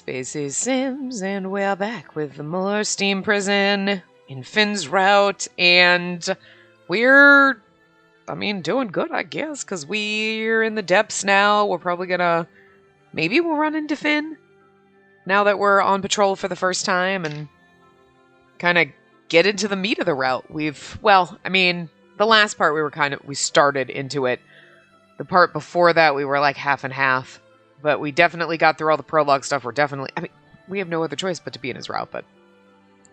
Spacey Sims, and we're back with more Steam Prison in Finn's route, and we're, doing good, I guess, because we're in the depths now. We're probably gonna, maybe we'll run into Finn, now that we're on patrol for the first time, and kind of get into the meat of the route. The last part we started into it. The part before that, we were like half and half. But we definitely got through all the prologue stuff. We have no other choice but to be in his route. But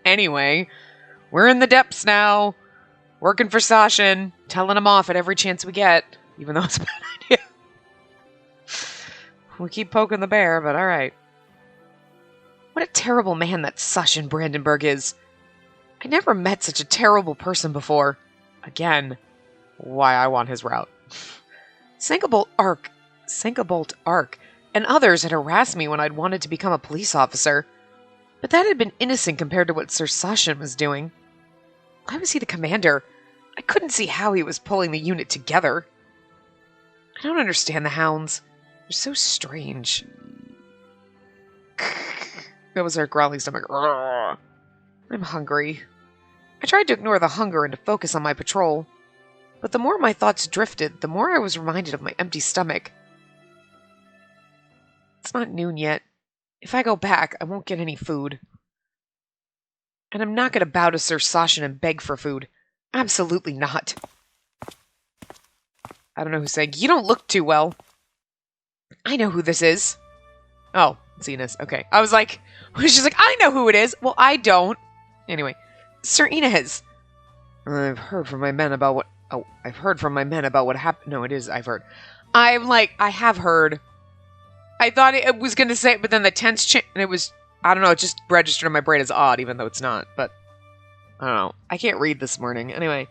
anyway, we're in the depths now. Working for Sasha, telling him off at every chance we get. Even though it's a bad idea. We keep poking the bear, but alright. What a terrible man that Sasha Brandenburg is. I never met such a terrible person before. Again, why I want his route. Sankabolt Ark, and others had harassed me when I'd wanted to become a police officer. But that had been innocent compared to what Sir Sasha was doing. Why was he the commander? I couldn't see how he was pulling the unit together. I don't understand the hounds. They're so strange. That was our growling stomach. I'm hungry. I tried to ignore the hunger and to focus on my patrol. But the more my thoughts drifted, the more I was reminded of my empty stomach. It's not noon yet. If I go back, I won't get any food. And I'm not going to bow to Sir Sasha and beg for food. Absolutely not. I don't know who's saying, you don't look too well. I know who this is. Oh, it's Ines. Okay. I was like, she's like, I know who it is. Well, I don't. Anyway, Serena is. I've heard from my men about what... Oh, I've heard from my men about what happened. No, it is, I've heard. I'm like, I have heard. I thought it was going to say, but then the tense changed, and it was, I don't know, it just registered in my brain as odd, even though it's not, but I don't know. I can't read this morning. Anyway,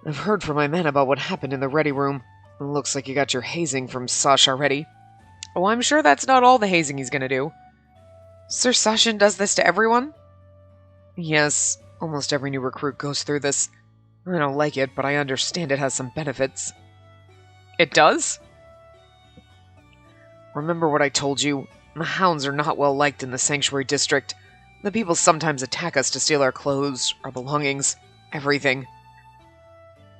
I've heard from my men about what happened in the ready room. It looks like you got your hazing from Sasha ready. Oh, I'm sure that's not all the hazing he's going to do. Sir Sasha does this to everyone? Yes, almost every new recruit goes through this. I don't like it, but I understand it has some benefits. It does? Remember what I told you? The hounds are not well liked in the Sanctuary District. The people sometimes attack us to steal our clothes, our belongings, everything.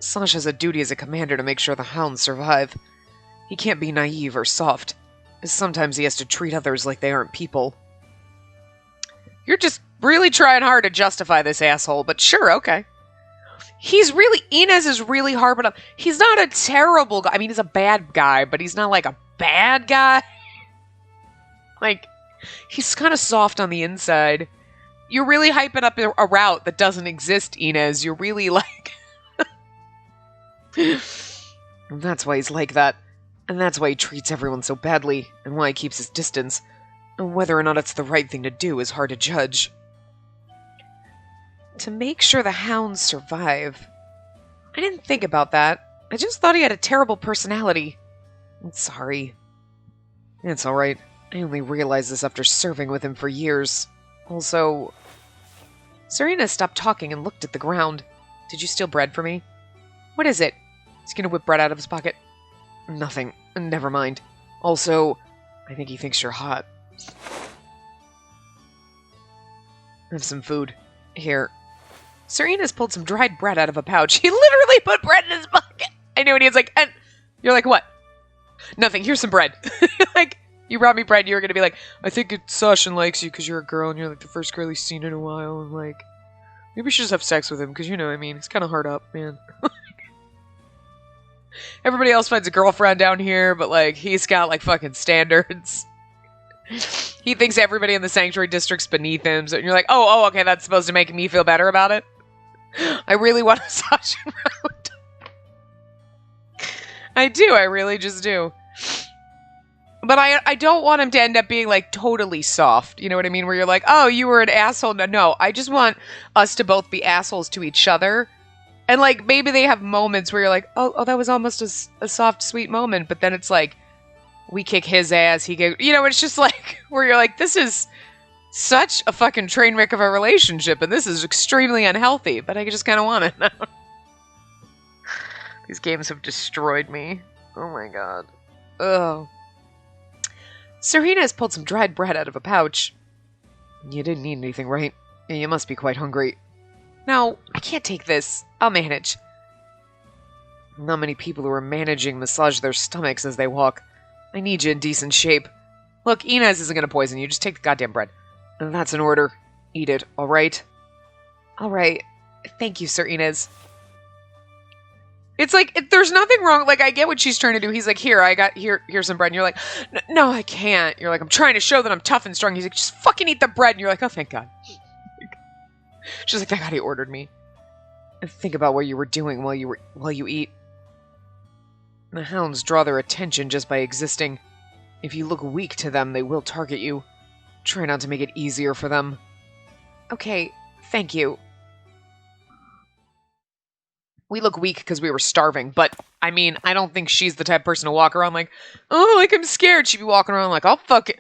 Sasha has a duty as a commander to make sure the hounds survive. He can't be naive or soft. Sometimes he has to treat others like they aren't people. You're just really trying hard to justify this asshole, but sure, okay. Ines is really harping up. He's not a terrible guy. I mean, he's a bad guy, but he's not like a bad guy. Like, he's kind of soft on the inside. You're really hyping up a route that doesn't exist, Ines. You're really like... And that's why he's like that. And that's why he treats everyone so badly, and why he keeps his distance. And whether or not it's the right thing to do is hard to judge. To make sure the hounds survive. I didn't think about that. I just thought he had a terrible personality. I'm sorry. It's alright. I only realized this after serving with him for years. Also... Serena stopped talking and looked at the ground. Did you steal bread for me? What is it? He's gonna whip bread out of his pocket. Nothing. Never mind. Also, I think he thinks you're hot. Have some food. Here. Serena's pulled some dried bread out of a pouch. He literally put bread in his pocket. I know, and he's like, and you're like, what? Nothing. Here's some bread. Like, you brought me bread. You were going to be like, I think Sasha likes you because you're a girl and you're like the first girl he's seen in a while. And like, maybe we should just have sex with him because you know what I mean. He's kind of hard up, man. Everybody else finds a girlfriend down here, but like, he's got like fucking standards. He thinks everybody in the Sanctuary District's beneath him. So you're like, oh, okay, that's supposed to make me feel better about it. I really want a Sasha route. I do. I really just do. But I don't want him to end up being, like, totally soft. You know what I mean? Where you're like, oh, you were an asshole. No, I just want us to both be assholes to each other. And, like, maybe they have moments where you're like, oh, that was almost a soft, sweet moment. But then it's like, we kick his ass, he gave... You know, it's just like, where you're like, this is such a fucking train wreck of a relationship. And this is extremely unhealthy. But I just kind of want it now. These games have destroyed me. Oh my god. Oh. Serena has pulled some dried bread out of a pouch. You didn't eat anything, right? You must be quite hungry. No, I can't take this. I'll manage. Not many people who are managing massage their stomachs as they walk. I need you in decent shape. Look, Inez isn't going to poison you. Just take the goddamn bread. And that's an order. Eat it, alright? Alright. Thank you, Sir Inez. It's like, there's nothing wrong. Like, I get what she's trying to do. He's like, here's some bread. And you're like, no, I can't. You're like, I'm trying to show that I'm tough and strong. He's like, just fucking eat the bread. And you're like, oh, thank God. She's like, thank God he ordered me. And think about what you were doing while you eat. The hounds draw their attention just by existing. If you look weak to them, they will target you. Try not to make it easier for them. Okay, thank you. We look weak because we were starving, but, I mean, I don't think she's the type of person to walk around like, oh, like, I'm scared. She'd be walking around like, oh, fuck it.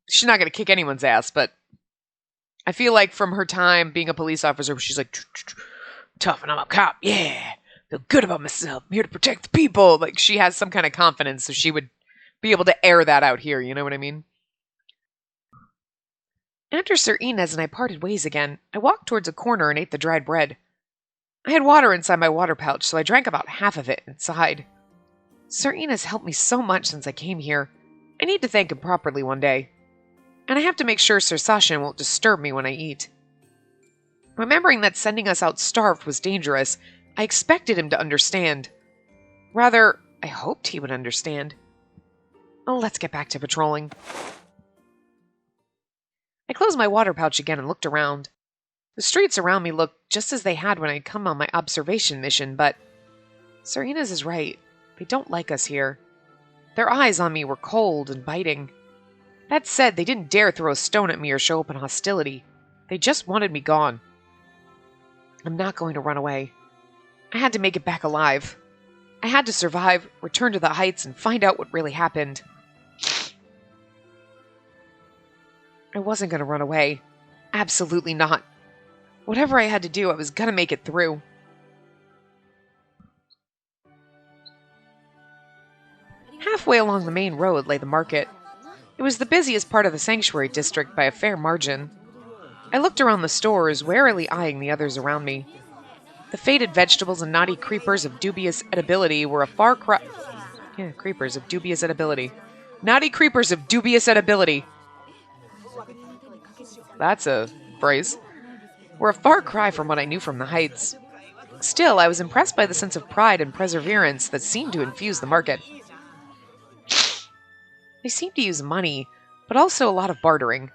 She's not going to kick anyone's ass, but I feel like from her time being a police officer, she's like, tough and I'm a cop, yeah. Feel good about myself. I'm here to protect the people. Like, she has some kind of confidence, so she would be able to air that out here, you know what I mean? After Sir Inez and I parted ways again, I walked towards a corner and ate the dried bread. I had water inside my water pouch, so I drank about half of it inside. Sir Inez helped me so much since I came here. I need to thank him properly one day. And I have to make sure Sir Sasha won't disturb me when I eat. Remembering that sending us out starved was dangerous, I expected him to understand. Rather, I hoped he would understand. Oh, let's get back to patrolling. I closed my water pouch again and looked around. The streets around me looked just as they had when I'd come on my observation mission, but Sir Inez is right. They don't like us here. Their eyes on me were cold and biting. That said, they didn't dare throw a stone at me or show open hostility. They just wanted me gone. I'm not going to run away. I had to make it back alive. I had to survive, return to the heights, and find out what really happened. I wasn't going to run away. Absolutely not. Whatever I had to do, I was going to make it through. Halfway along the main road lay the market. It was the busiest part of the sanctuary district by a fair margin. I looked around the stores, warily eyeing the others around me. The faded vegetables and knotty creepers of dubious edibility were a far cry... Yeah, creepers of dubious edibility. Knotty creepers of dubious edibility. That's a phrase. Were a far cry from what I knew from the heights. Still, I was impressed by the sense of pride and perseverance that seemed to infuse the market. They seemed to use money, but also a lot of bartering.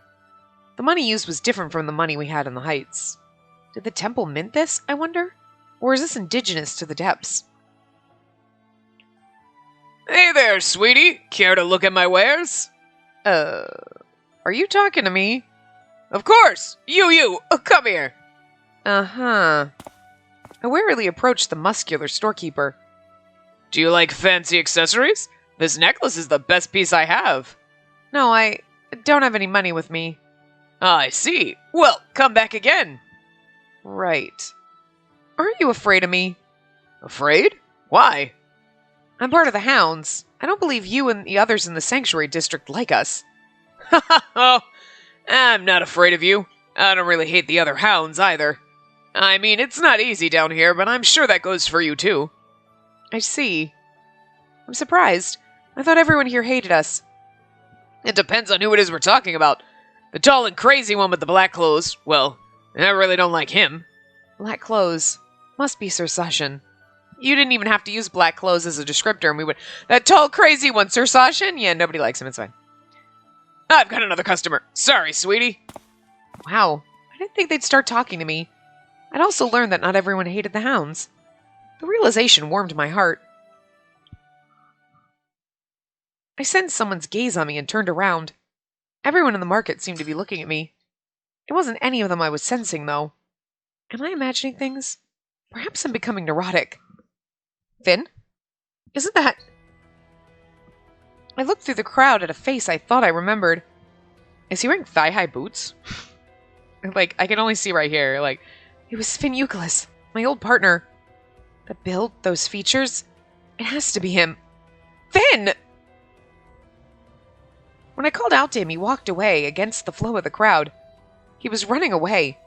The money used was different from the money we had in the heights. Did the temple mint this, I wonder? Or is this indigenous to the depths? Hey there, sweetie. Care to look at my wares? Are you talking to me? Of course! You! Come here! Uh-huh. I warily approached the muscular storekeeper. Do you like fancy accessories? This necklace is the best piece I have. No, I don't have any money with me. I see. Well, come back again. Right. Aren't you afraid of me? Afraid? Why? I'm part of the hounds. I don't believe you and the others in the sanctuary district like us. Oh, I'm not afraid of you. I don't really hate the other hounds either. I mean, it's not easy down here, but I'm sure that goes for you too. I see. I'm surprised. I thought everyone here hated us. It depends on who it is we're talking about. The tall and crazy one with the black clothes, well, I really don't like him. Black clothes. Must be Sir Sasha. You didn't even have to use black clothes as a descriptor, and we would... That tall, crazy one, Sir Sasha? Yeah, nobody likes him, it's fine. I've got another customer. Sorry, sweetie. Wow. I didn't think they'd start talking to me. I'd also learned that not everyone hated the hounds. The realization warmed my heart. I sensed someone's gaze on me and turned around. Everyone in the market seemed to be looking at me. It wasn't any of them I was sensing, though. Am I imagining things? Perhaps I'm becoming neurotic. Finn? Isn't that... I looked through the crowd at a face I thought I remembered. Is he wearing thigh-high boots? Like, I can only see right here. Like, it was Finn Euclid, my old partner. The build, those features. It has to be him. Finn! When I called out to him, he walked away against the flow of the crowd. He was running away.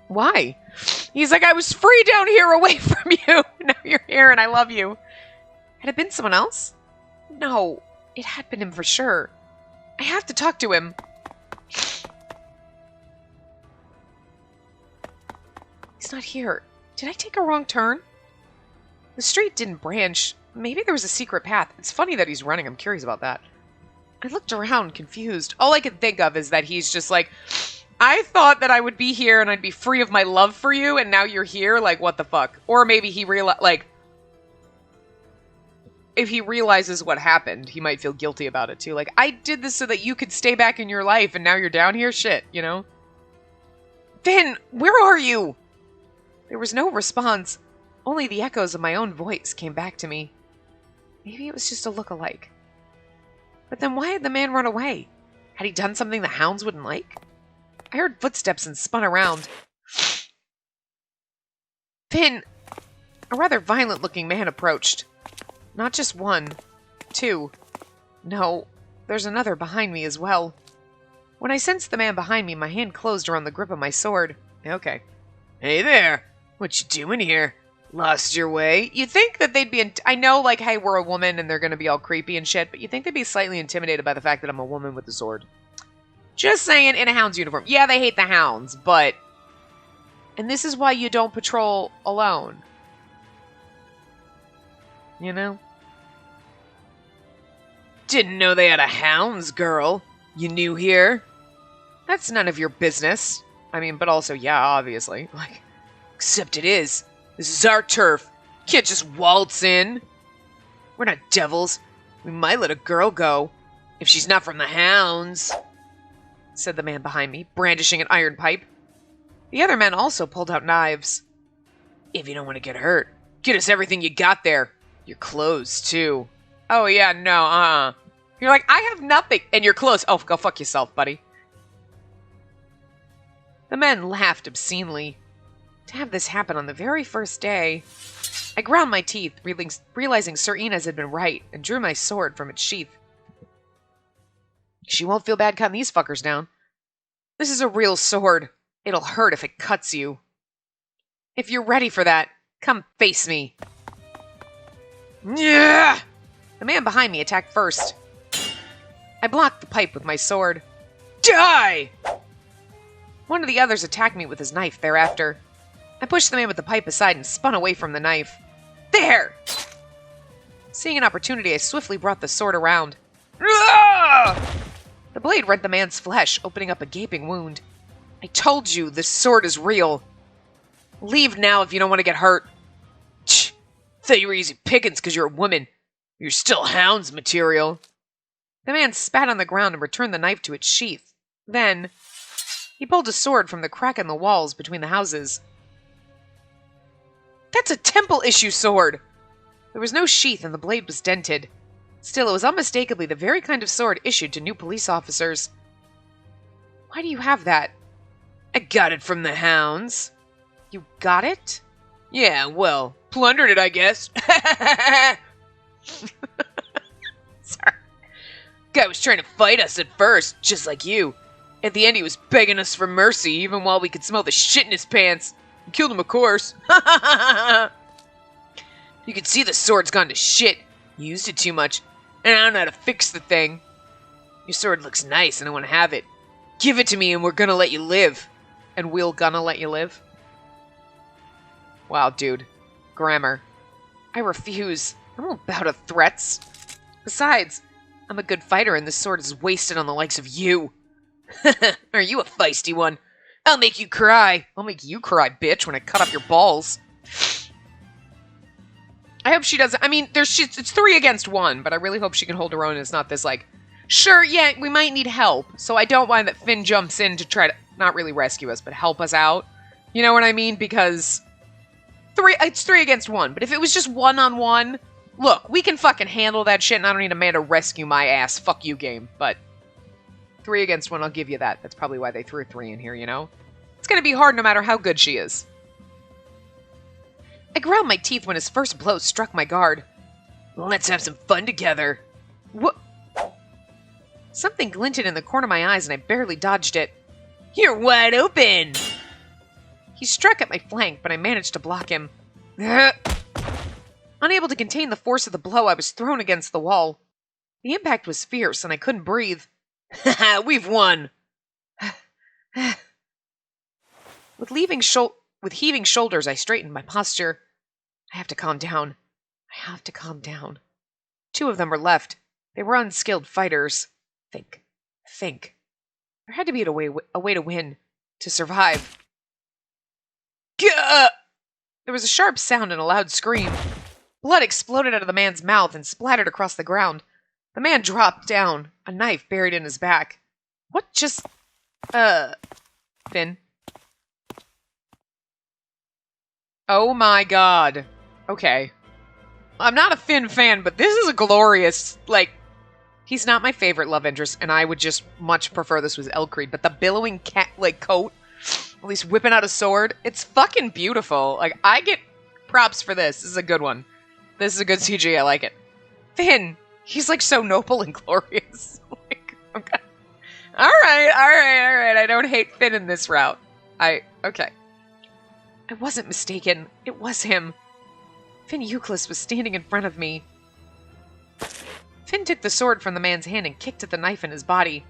Why? He's like, I was free down here away from you. Now you're here and I love you. Had it been someone else? No, it had been him for sure. I have to talk to him. He's not here. Did I take a wrong turn? The street didn't branch. Maybe there was a secret path. It's funny that he's running. I'm curious about that. I looked around, confused. All I could think of is that he's just like, I thought that I would be here and I'd be free of my love for you, and now you're here? Like, what the fuck? Or maybe he like, if he realizes what happened, he might feel guilty about it too. Like, I did this so that you could stay back in your life, and now you're down here? Shit, you know? Finn, where are you? There was no response. Only the echoes of my own voice came back to me. Maybe it was just a look-alike. But then why had the man run away? Had he done something the hounds wouldn't like? I heard footsteps and spun around. Finn! A rather violent-looking man approached. Not just one. Two. No, there's another behind me as well. When I sensed the man behind me, my hand closed around the grip of my sword. Okay. Hey there! What you doing here? Lost your way? You think that they'd be... I know, like, hey, we're a woman and they're going to be all creepy and shit, but you think they'd be slightly intimidated by the fact that I'm a woman with a sword. Just saying, in a hound's uniform. Yeah, they hate the hounds, but... And this is why you don't patrol alone. You know? Didn't know they had a hounds, girl. You new here? That's none of your business. I mean, but also, yeah, obviously. Like, except it is. This is our turf. Can't just waltz in. We're not devils. We might let a girl go. If she's not from the hounds, said the man behind me, brandishing an iron pipe. The other men also pulled out knives. If you don't want to get hurt, get us everything you got there. Your clothes, too. Oh, yeah, no, You're like, I have nothing. And your clothes. Oh, go fuck yourself, buddy. The men laughed obscenely. To have this happen on the very first day. I ground my teeth, realizing Serena's had been right, and drew my sword from its sheath. She won't feel bad cutting these fuckers down. This is a real sword. It'll hurt if it cuts you. If you're ready for that, come face me. Yeah! The man behind me attacked first. I blocked the pipe with my sword. Die! One of the others attacked me with his knife thereafter. I pushed the man with the pipe aside and spun away from the knife. There! Seeing an opportunity, I swiftly brought the sword around. Ah! The blade rent the man's flesh, opening up a gaping wound. I told you, this sword is real. Leave now if you don't want to get hurt. Tch, thought you were easy pickings because you're a woman. You're still hound's material. The man spat on the ground and returned the knife to its sheath. Then, he pulled a sword from the crack in the walls between the houses. That's a temple-issue sword! There was no sheath and the blade was dented. Still, it was unmistakably the very kind of sword issued to new police officers. Why do you have that? I got it from the hounds. You got it? Yeah, well, plundered it, I guess. Sorry. Guy was trying to fight us at first, just like you. At the end, he was begging us for mercy, even while we could smell the shit in his pants. We killed him, of course. You can see the sword's gone to shit. You used it too much, and I don't know how to fix the thing. Your sword looks nice, and I want to have it. Give it to me, and we're gonna let you live. And we'll gonna let you live? Wow, dude. Grammar. I refuse. I won't bow to threats. Besides, I'm a good fighter, and this sword is wasted on the likes of you. Are you a feisty one? I'll make you cry. I'll make you cry, bitch, when I cut off your balls. I hope she doesn't... I mean, it's 3 against 1, but I really hope she can hold her own and it's not this, like... Sure, yeah, we might need help, so I don't mind that Finn jumps in to try to... Not really rescue us, but help us out. You know what I mean? Because... It's 3 against 1, but if it was just 1-on-1... Look, we can fucking handle that shit, and I don't need a man to rescue my ass. Fuck you, game. But 3 against 1, I'll give you that. That's probably why they threw 3 in here, you know? It's gonna be hard no matter how good she is. I ground my teeth when his first blow struck my guard. Let's have some fun together. What? Something glinted in the corner of my eyes and I barely dodged it. You're wide open! He struck at my flank, but I managed to block him. Unable to contain the force of the blow, I was thrown against the wall. The impact was fierce and I couldn't breathe. We've won! With heaving shoulders, I straightened my posture. I have to calm down. I have to calm down. 2 of them were left. They were unskilled fighters. Think. There had to be a way to win. To survive. Gah! There was a sharp sound and a loud scream. Blood exploded out of the man's mouth and splattered across the ground. The man dropped down, a knife buried in his back. What just... Finn? Oh my god. Okay. I'm not a Finn fan, but this is a glorious, he's not my favorite love interest, and I would just much prefer this was Elcreed, but the billowing cat, coat, at least whipping out a sword, it's fucking beautiful. I get props for this. This is a good one. This is a good CG, I like it. Finn, he's, so noble and glorious. Okay. Alright, I don't hate Finn in this route. Okay. I wasn't mistaken. It was him. Finn Euclid was standing in front of me. Finn took the sword from the man's hand and kicked at the knife in his body.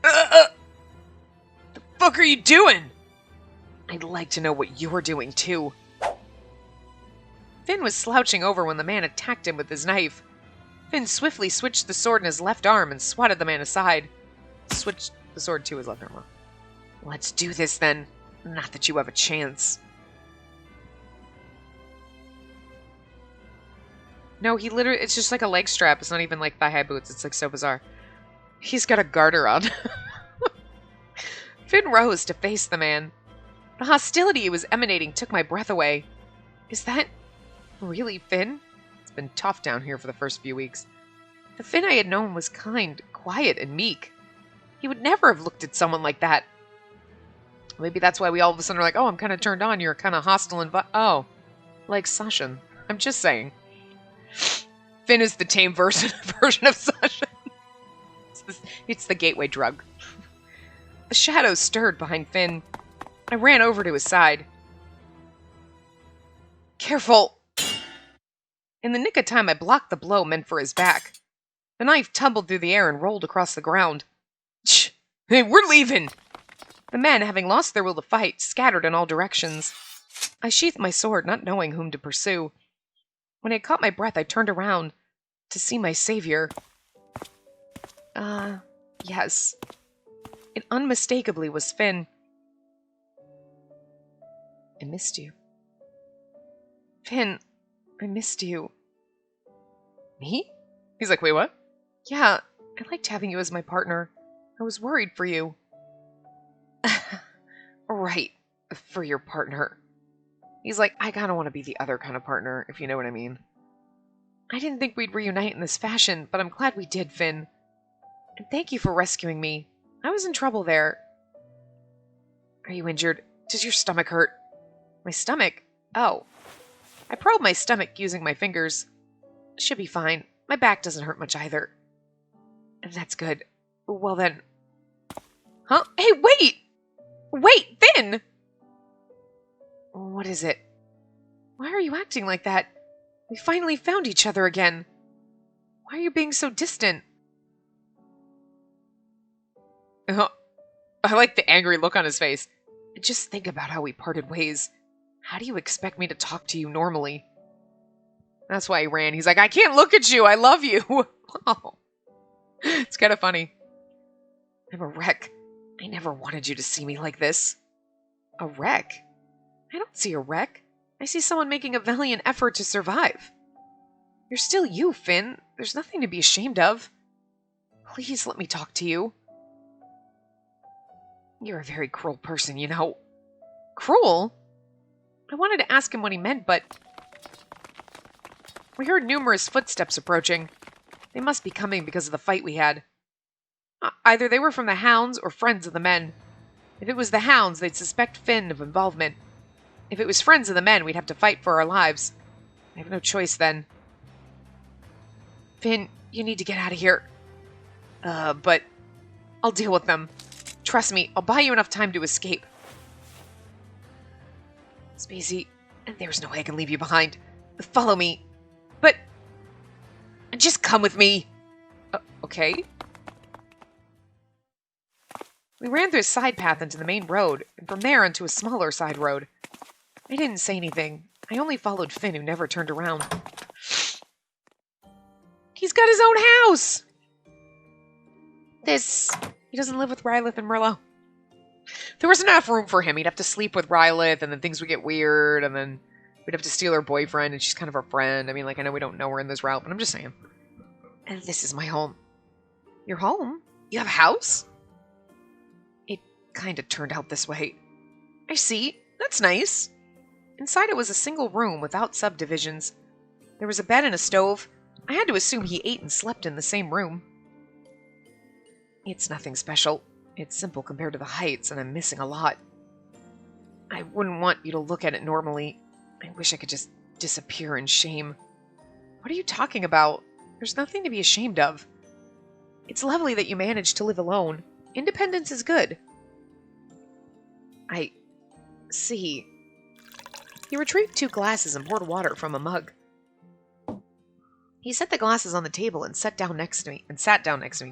The fuck are you doing? I'd like to know what you're doing, too. Finn was slouching over when the man attacked him with his knife. Finn swiftly switched the sword in his left arm and swatted the man aside. Switched the sword to his left arm. Let's do this, then. Not that you have a chance. No, he literally... It's just like a leg strap. It's not even thigh-high boots. It's so bizarre. He's got a garter on. Finn rose to face the man. The hostility he was emanating took my breath away. Is that really Finn? It's been tough down here for the first few weeks. The Finn I had known was kind, quiet, and meek. He would never have looked at someone like that. Maybe that's why we all of a sudden are like, oh, I'm kind of turned on. You're kind of hostile and... Oh, like Sasha. I'm just saying. Finn is the tame version of Sasha. It's the gateway drug. The shadows stirred behind Finn. I ran over to his side. Careful! In the nick of time, I blocked the blow meant for his back. The knife tumbled through the air and rolled across the ground. Shh! Hey, we're leaving! The men, having lost their will to fight, scattered in all directions. I sheathed my sword, not knowing whom to pursue. When I caught my breath, I turned around to see my savior. Yes. It unmistakably was Finn. I missed you. Finn, I missed you. Me? He's like, wait, what? Yeah, I liked having you as my partner. I was worried for you. Right, for your partner. He's like, I kinda want to be the other kind of partner, if you know what I mean. I didn't think we'd reunite in this fashion, but I'm glad we did, Finn. And thank you for rescuing me. I was in trouble there. Are you injured? Does your stomach hurt? My stomach? Oh. I probed my stomach using my fingers. Should be fine. My back doesn't hurt much either. That's good. Well then... Huh? Hey, wait! Wait, Finn! What is it? Why are you acting like that? We finally found each other again. Why are you being so distant? I like the angry look on his face. Just think about how we parted ways. How do you expect me to talk to you normally? That's why he ran. He's like, I can't look at you. I love you. Oh. It's kind of funny. I'm a wreck. I never wanted you to see me like this. A wreck? I don't see a wreck. I see someone making a valiant effort to survive. You're still you, Finn. There's nothing to be ashamed of. Please let me talk to you. You're a very cruel person, you know. Cruel? I wanted to ask him what he meant, but... We heard numerous footsteps approaching. They must be coming because of the fight we had. Either they were from the hounds or friends of the men. If it was the hounds, they'd suspect Finn of involvement. If it was friends of the men, we'd have to fight for our lives. I have no choice then. Finn, you need to get out of here. But I'll deal with them. Trust me, I'll buy you enough time to escape. Spacey, there's no way I can leave you behind. Follow me. But... just come with me. Okay. We ran through a side path into the main road, and from there onto a smaller side road. I didn't say anything. I only followed Finn, who never turned around. He's got his own house! He doesn't live with Rylith and Merlot. There wasn't enough room for him. He'd have to sleep with Rylith, and then things would get weird, and then we'd have to steal her boyfriend, and she's kind of our friend. I mean, like, I know we don't know her in this route, but I'm just saying. And this is my home. Your home? You have a house? It kind of turned out this way. I see. That's nice. Inside it was a single room without subdivisions. There was a bed and a stove. I had to assume he ate and slept in the same room. It's nothing special. It's simple compared to the Heights, and I'm missing a lot. I wouldn't want you to look at it normally. I wish I could just disappear in shame. What are you talking about? There's nothing to be ashamed of. It's lovely that you managed to live alone. Independence is good. I see. He retrieved 2 glasses and poured water from a mug. He set the glasses on the table and sat down next to me.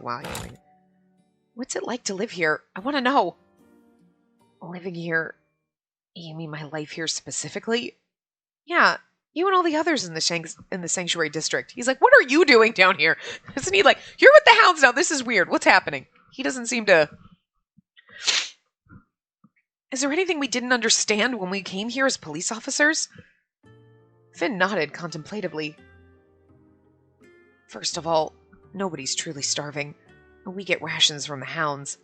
Wow. What's it like to live here? I want to know. Living here? You mean my life here specifically? Yeah, you and all the others in the sanctuary district. He's like, what are you doing down here? Isn't he like, you're with the hounds now. This is weird. What's happening? He doesn't seem to... Is there anything we didn't understand when we came here as police officers? Finn nodded contemplatively. First of all, nobody's truly starving. We get rations from the hounds.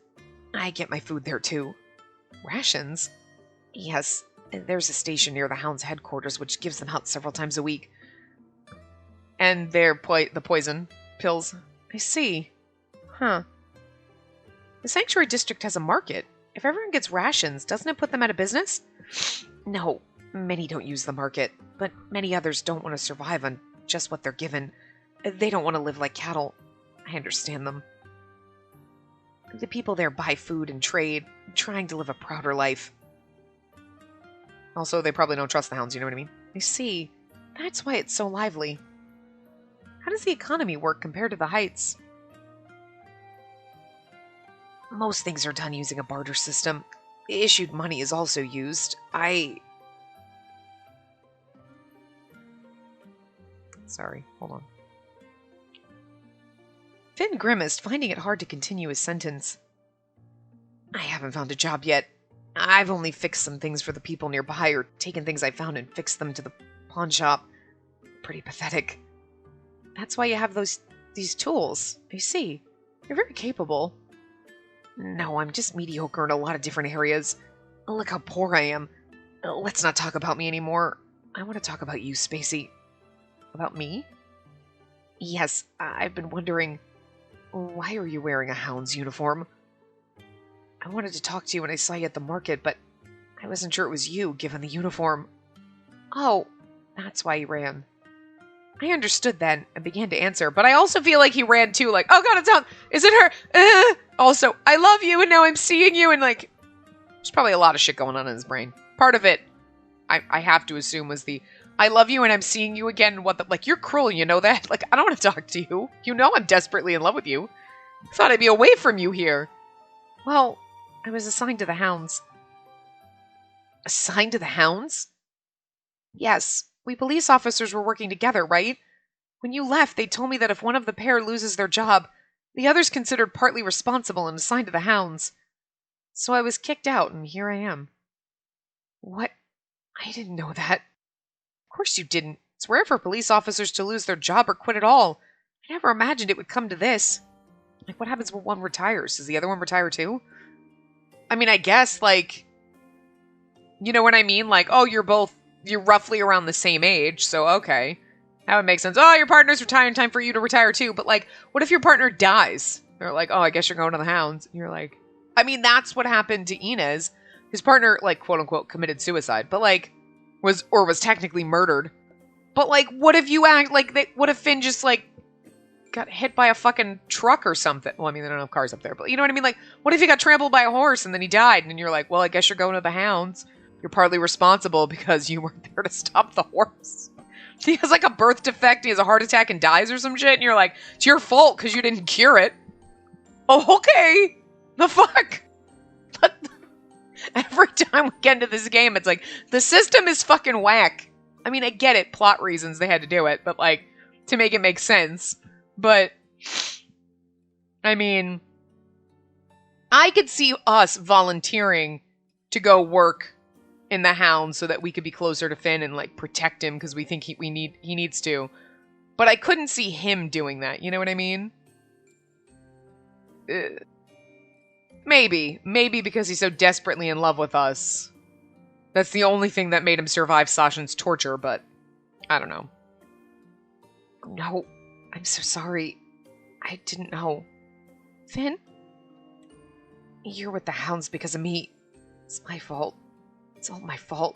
I get my food there too. Rations? Yes, there's a station near the hounds' headquarters which gives them out several times a week. And they're the poison pills. I see. Huh. The sanctuary district has a market. If everyone gets rations, doesn't it put them out of business? No, many don't use the market, but many others don't want to survive on just what they're given. They don't want to live like cattle. I understand them. The people there buy food and trade, trying to live a prouder life. Also, they probably don't trust the hounds, you know what I mean? I see. That's why it's so lively. How does the economy work compared to the Heights? Most things are done using a barter system. Issued money is also used. Sorry, hold on. Finn grimaced, finding it hard to continue his sentence. I haven't found a job yet. I've only fixed some things for the people nearby, or taken things I found and fixed them to the pawn shop. Pretty pathetic. That's why you have these tools. I see. You're very capable. No, I'm just mediocre in a lot of different areas. Look how poor I am. Let's not talk about me anymore. I want to talk about you, Spacey. About me? Yes, I've been wondering... Why are you wearing a hound's uniform? I wanted to talk to you when I saw you at the market, but I wasn't sure it was you, given the uniform. Oh, that's why he ran. I understood then, and began to answer, but I also feel like he ran too, like, oh god, it's on! Is it her? Also, I love you, and now I'm seeing you, and like... There's probably a lot of shit going on in his brain. Part of it, I have to assume, was the... I love you and I'm seeing you again. What the, like, you're cruel, you know that? Like, I don't want to talk to you. You know I'm desperately in love with you. I thought I'd be away from you here. Well, I was assigned to the hounds. Assigned to the hounds? Yes, we police officers were working together, right? When you left, they told me that if one of the pair loses their job, the other's considered partly responsible and assigned to the hounds. So I was kicked out, and here I am. What? I didn't know that. Of course you didn't. It's rare for police officers to lose their job or quit at all. I never imagined it would come to this. Like, what happens when one retires? Does the other one retire too? I mean, I guess, like... You know what I mean? Like, oh, you're roughly around the same age, so okay. That would make sense. Oh, your partner's retiring, time for you to retire too. But, like, what if your partner dies? They're like, oh, I guess you're going to the hounds. And you're like... I mean, that's what happened to Inez. His partner, like, quote-unquote, committed suicide. But, like... was technically murdered. But, like, what if you act like... what if Finn just, like, got hit by a fucking truck or something. Well, I mean, they don't have cars up there, but you know what I mean? Like, what if he got trampled by a horse and then he died? And you're like, well, I guess you're going to the hounds. You're partly responsible because you weren't there to stop the horse. He has like a birth defect, he has a heart attack and dies or some shit, and you're like, it's your fault because you didn't cure it. Oh, okay. The fuck? But every time we get into this game, it's like, the system is fucking whack. I mean, I get it, plot reasons they had to do it, but like, to make it make sense. But, I mean, I could see us volunteering to go work in the hound so that we could be closer to Finn and like protect him because we think he needs to. But I couldn't see him doing that, you know what I mean? Maybe because he's so desperately in love with us. That's the only thing that made him survive Sasha's torture, but I don't know. No, I'm so sorry. I didn't know. Finn? You're with the hounds because of me. It's my fault. It's all my fault.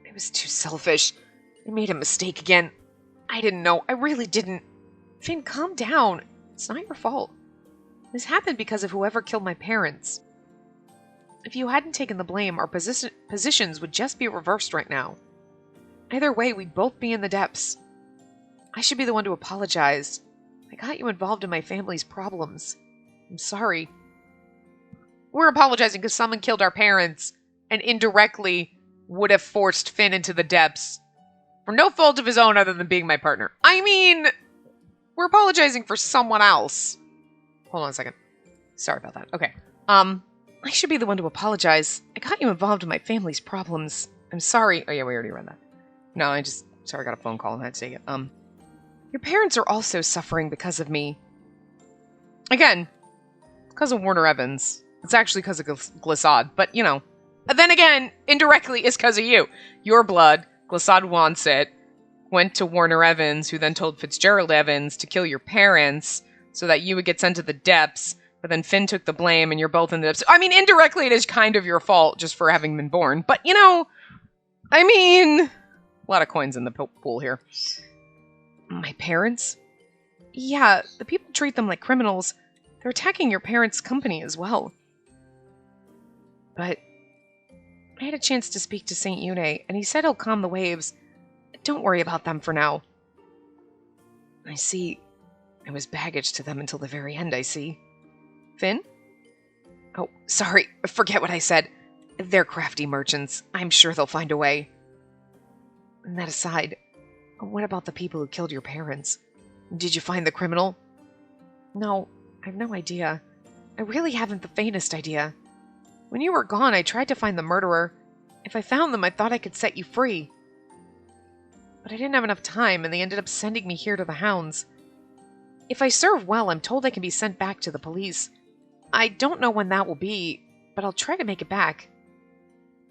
I was too selfish. I made a mistake again. I didn't know. I really didn't. Finn, calm down. It's not your fault. This happened because of whoever killed my parents. If you hadn't taken the blame, our positions would just be reversed right now. Either way, we'd both be in the depths. I should be the one to apologize. I got you involved in my family's problems. I'm sorry. We're apologizing because someone killed our parents and indirectly would have forced Finn into the depths for no fault of his own other than being my partner. I mean, we're apologizing for someone else. Hold on a second. Sorry about that. Okay. I should be the one to apologize. I got you involved in my family's problems. I'm sorry. Oh yeah, we already read that. No, sorry, I got a phone call and I had to take it. Your parents are also suffering because of me. Again, because of Warner Evans. It's actually because of Lazad, but you know. And then again, indirectly, it's because of you. Your blood, Lazad wants it, went to Warner Evans, who then told Fitzgerald Evans to kill your parents so that you would get sent to the depths, but then Finn took the blame and you're both in the depths. I mean, indirectly, it is kind of your fault just for having been born, but you know, I mean, a lot of coins in the pool here. My parents? Yeah, the people treat them like criminals. They're attacking your parents' company as well. But I had a chance to speak to St. Une, and he said he'll calm the waves. Don't worry about them for now. I see. I was baggage to them until the very end, I see. Finn? Oh, sorry. Forget what I said. They're crafty merchants. I'm sure they'll find a way. And that aside, what about the people who killed your parents? Did you find the criminal? No, I have no idea. I really haven't the faintest idea. When you were gone, I tried to find the murderer. If I found them, I thought I could set you free. But I didn't have enough time, and they ended up sending me here to the hounds. If I serve well, I'm told I can be sent back to the police. I don't know when that will be, but I'll try to make it back.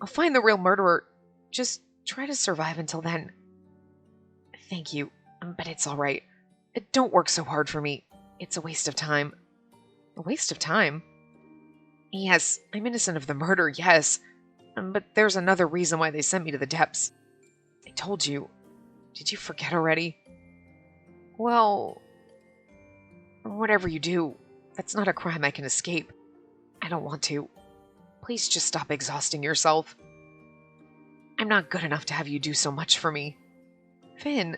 I'll find the real murderer. Just try to survive until then. Thank you, but it's all right. Don't work so hard for me. It's a waste of time. A waste of time? Yes, I'm innocent of the murder, yes. But there's another reason why they sent me to the depths. I told you. Did you forget already? Well, whatever you do, that's not a crime I can escape. I don't want to. Please just stop exhausting yourself. I'm not good enough to have you do so much for me. Finn.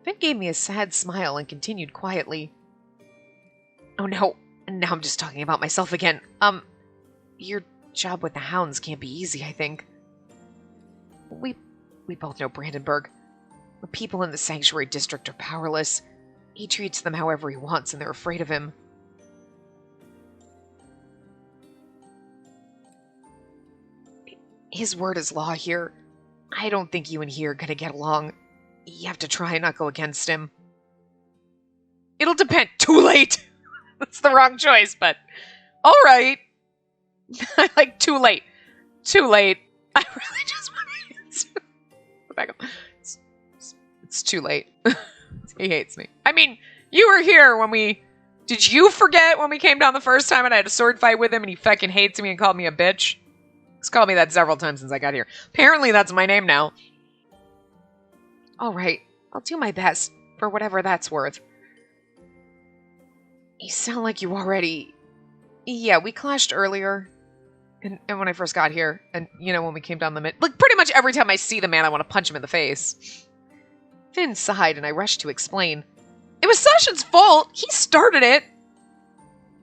Finn gave me a sad smile and continued quietly. Oh no, now I'm just talking about myself again. Your job with the hounds can't be easy, I think. We both know Brandenburg. The people in the sanctuary district are powerless. He treats them however he wants, and they're afraid of him. His word is law here. I don't think you and he are gonna get along. You have to try and not go against him. It'll depend. Too late! That's the wrong choice, but... Alright. I like too late. Too late. I really just want to... Go back up. It's too late. He hates me. I mean, you were here when we... Did you forget when we came down the first time and I had a sword fight with him and he fucking hates me and called me a bitch? He's called me that several times since I got here. Apparently that's my name now. Alright, I'll do my best, for whatever that's worth. You sound like you already... Yeah, we clashed earlier. And when I first got here. And, when we came down the mid... Like, pretty much every time I see the man, I want to punch him in the face. Finn sighed, and I rushed to explain. It was Sasha's fault! He started it!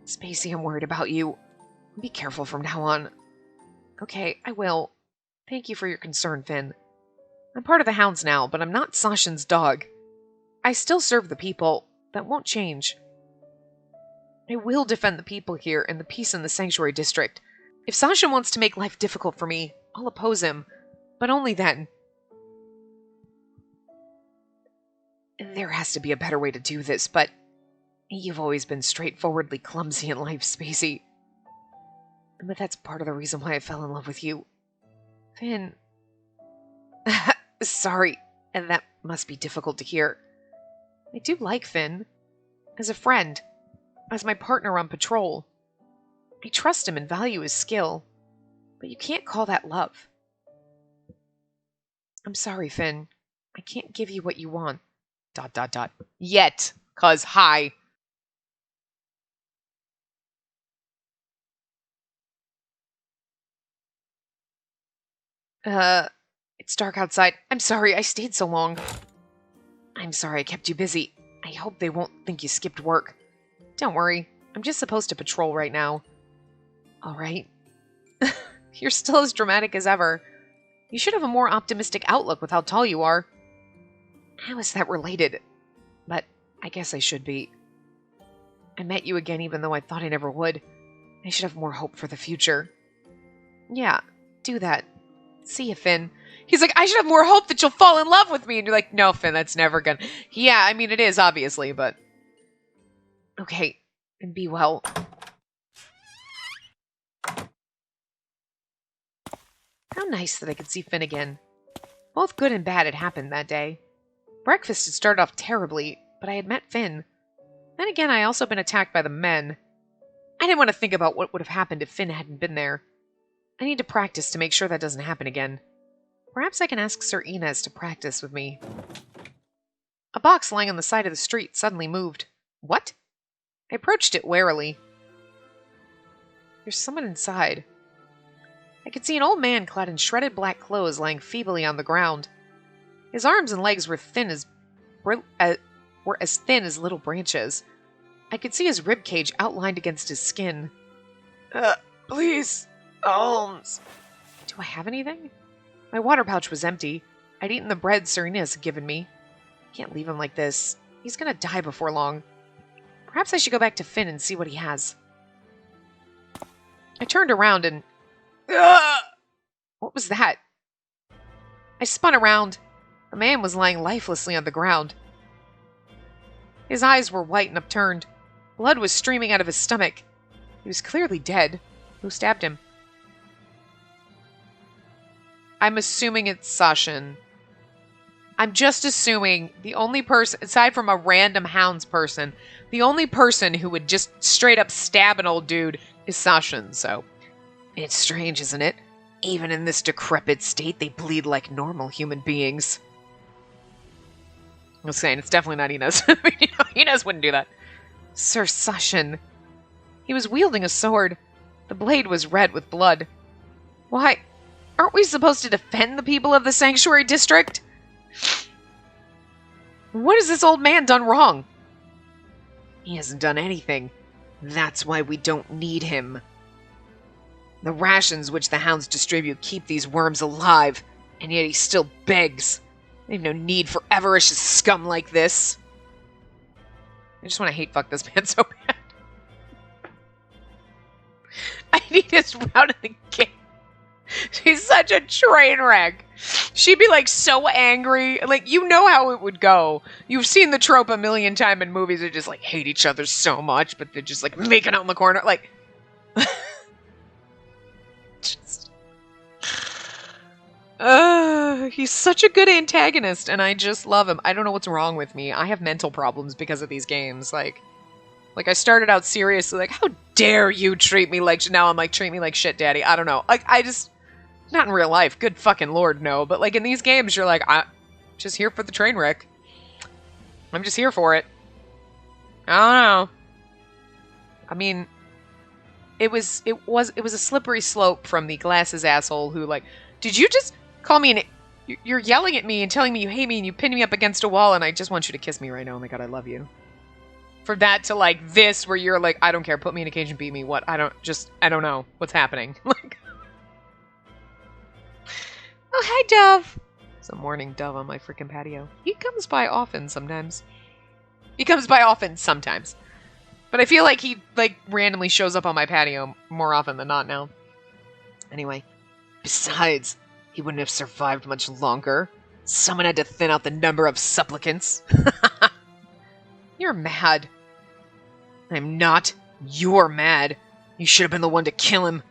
Spacey, I'm worried about you. Be careful from now on. Okay, I will. Thank you for your concern, Finn. I'm part of the Hounds now, but I'm not Sasha's dog. I still serve the people. That won't change. I will defend the people here and the peace in the Sanctuary District. If Sasha wants to make life difficult for me, I'll oppose him. But only then. There has to be a better way to do this, but... You've always been straightforwardly clumsy in life, Spacey. But that's part of the reason why I fell in love with you. Finn... Sorry, and that must be difficult to hear. I do like Finn. As a friend. As my partner on patrol. I trust him and value his skill. But you can't call that love. I'm sorry, Finn. I can't give you what you want. ... Yet. 'Cause hi. It's dark outside. I'm sorry I stayed so long. I'm sorry I kept you busy. I hope they won't think you skipped work. Don't worry. I'm just supposed to patrol right now. Alright. You're still as dramatic as ever. You should have a more optimistic outlook with how tall you are. How is that related? But I guess I should be. I met you again even though I thought I never would. I should have more hope for the future. Yeah, do that. See ya, Finn. He's like, I should have more hope that you'll fall in love with me. And you're like, no, Finn, that's never gonna... Yeah, I mean, it is, obviously, but... Okay, and be well. How nice that I could see Finn again. Both good and bad had happened that day. Breakfast had started off terribly, but I had met Finn. Then again, I had also been attacked by the men. I didn't want to think about what would have happened if Finn hadn't been there. I need to practice to make sure that doesn't happen again. Perhaps I can ask Serena to practice with me. A box lying on the side of the street suddenly moved. What? I approached it warily. There's someone inside. I could see an old man clad in shredded black clothes lying feebly on the ground. His arms and legs were as thin as little branches. I could see his ribcage outlined against his skin. Please, alms. Do I have anything? My water pouch was empty. I'd eaten the bread Serena had given me. I can't leave him like this. He's gonna die before long. Perhaps I should go back to Finn and see what he has. I turned around and... What was that? I spun around. The man was lying lifelessly on the ground. His eyes were white and upturned. Blood was streaming out of his stomach. He was clearly dead. Who stabbed him? I'm assuming it's Sasha. I'm just assuming the only person, aside from a random Hounds person, the only person who would just straight up stab an old dude is Sasha, so... It's strange, isn't it? Even in this decrepit state, they bleed like normal human beings. I was saying, it's definitely not Inez. Inez wouldn't do that. Sir Sasha. He was wielding a sword. The blade was red with blood. Why, aren't we supposed to defend the people of the Sanctuary District? What has this old man done wrong? He hasn't done anything. That's why we don't need him. The rations which the Hounds distribute keep these worms alive, and yet he still begs. They have no need for avaricious scum like this. I just want to hate fuck this man so bad. I need his route in the game. She's such a train wreck. She'd be like so angry. Like, you know how it would go. You've seen the trope a million times in movies. They just like hate each other so much, but they're just like making out in the corner. Like, just, he's such a good antagonist, and I just love him. I don't know what's wrong with me. I have mental problems because of these games. Like I started out seriously, like, how dare you treat me like... Now I'm like, treat me like shit, daddy. I don't know. Like, I just... Not in real life. Good fucking lord, no. But, like, in these games, you're like, I'm just here for the train wreck. I'm just here for it. I don't know. I mean, it was a slippery slope from the glasses asshole who, like, did you just call me an... You're yelling at me and telling me you hate me and you pinned me up against a wall and I just want you to kiss me right now. Oh my god, I love you. For that to, like, this, where you're like, I don't care, put me in a cage and beat me. What? I don't know what's happening. Like, oh, hi, Dove. It's a morning dove on my freaking patio. He comes by often sometimes. But I feel like he, like, randomly shows up on my patio more often than not now. Anyway. Besides, he wouldn't have survived much longer. Someone had to thin out the number of supplicants. You're mad. I'm not. You're mad. You should have been the one to kill him.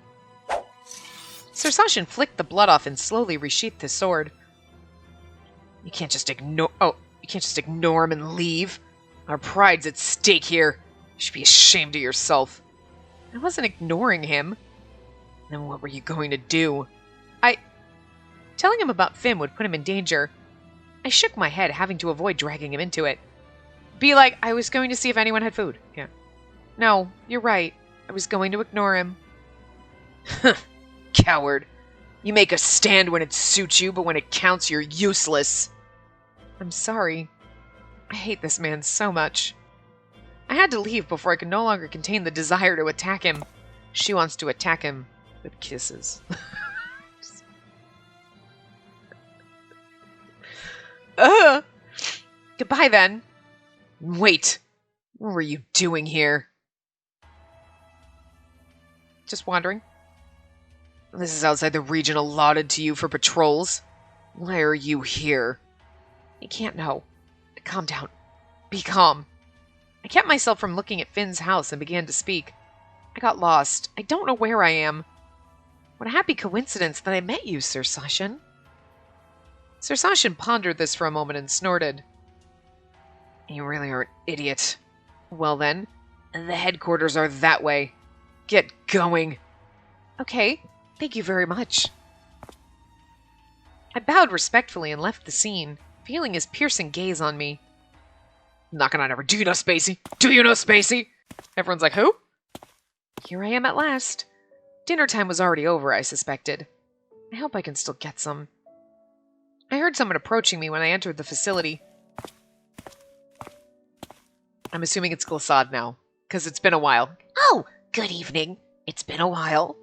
Sir Sasha flicked the blood off and slowly resheathed his sword. You can't just ignore... Oh, you can't just ignore him and leave. Our pride's at stake here. You should be ashamed of yourself. I wasn't ignoring him. Then what were you going to do? Telling him about Finn would put him in danger. I shook my head, having to avoid dragging him into it. Be like, I was going to see if anyone had food. Yeah. No, you're right. I was going to ignore him. Coward. You make a stand when it suits you, but when it counts, you're useless. I'm sorry. I hate this man so much. I had to leave before I could no longer contain the desire to attack him. She wants to attack him with kisses. Goodbye, then. Wait. What were you doing here? Just wandering. This is outside the region allotted to you for patrols. Why are you here? I can't know. Calm down. Be calm. I kept myself from looking at Finn's house and began to speak. I got lost. I don't know where I am. What a happy coincidence that I met you, Sir Sasha. Sir Sasha pondered this for a moment and snorted. You really are an idiot. Well then, the headquarters are that way. Get going. Okay, thank you very much. I bowed respectfully and left the scene, feeling his piercing gaze on me. Knocking on ever. Do you know Spacey? Do you know Spacey? Everyone's like, who? Here I am at last. Dinner time was already over, I suspected. I hope I can still get some. I heard someone approaching me when I entered the facility. I'm assuming it's Lazad now, because it's been a while. Oh, good evening. It's been a while.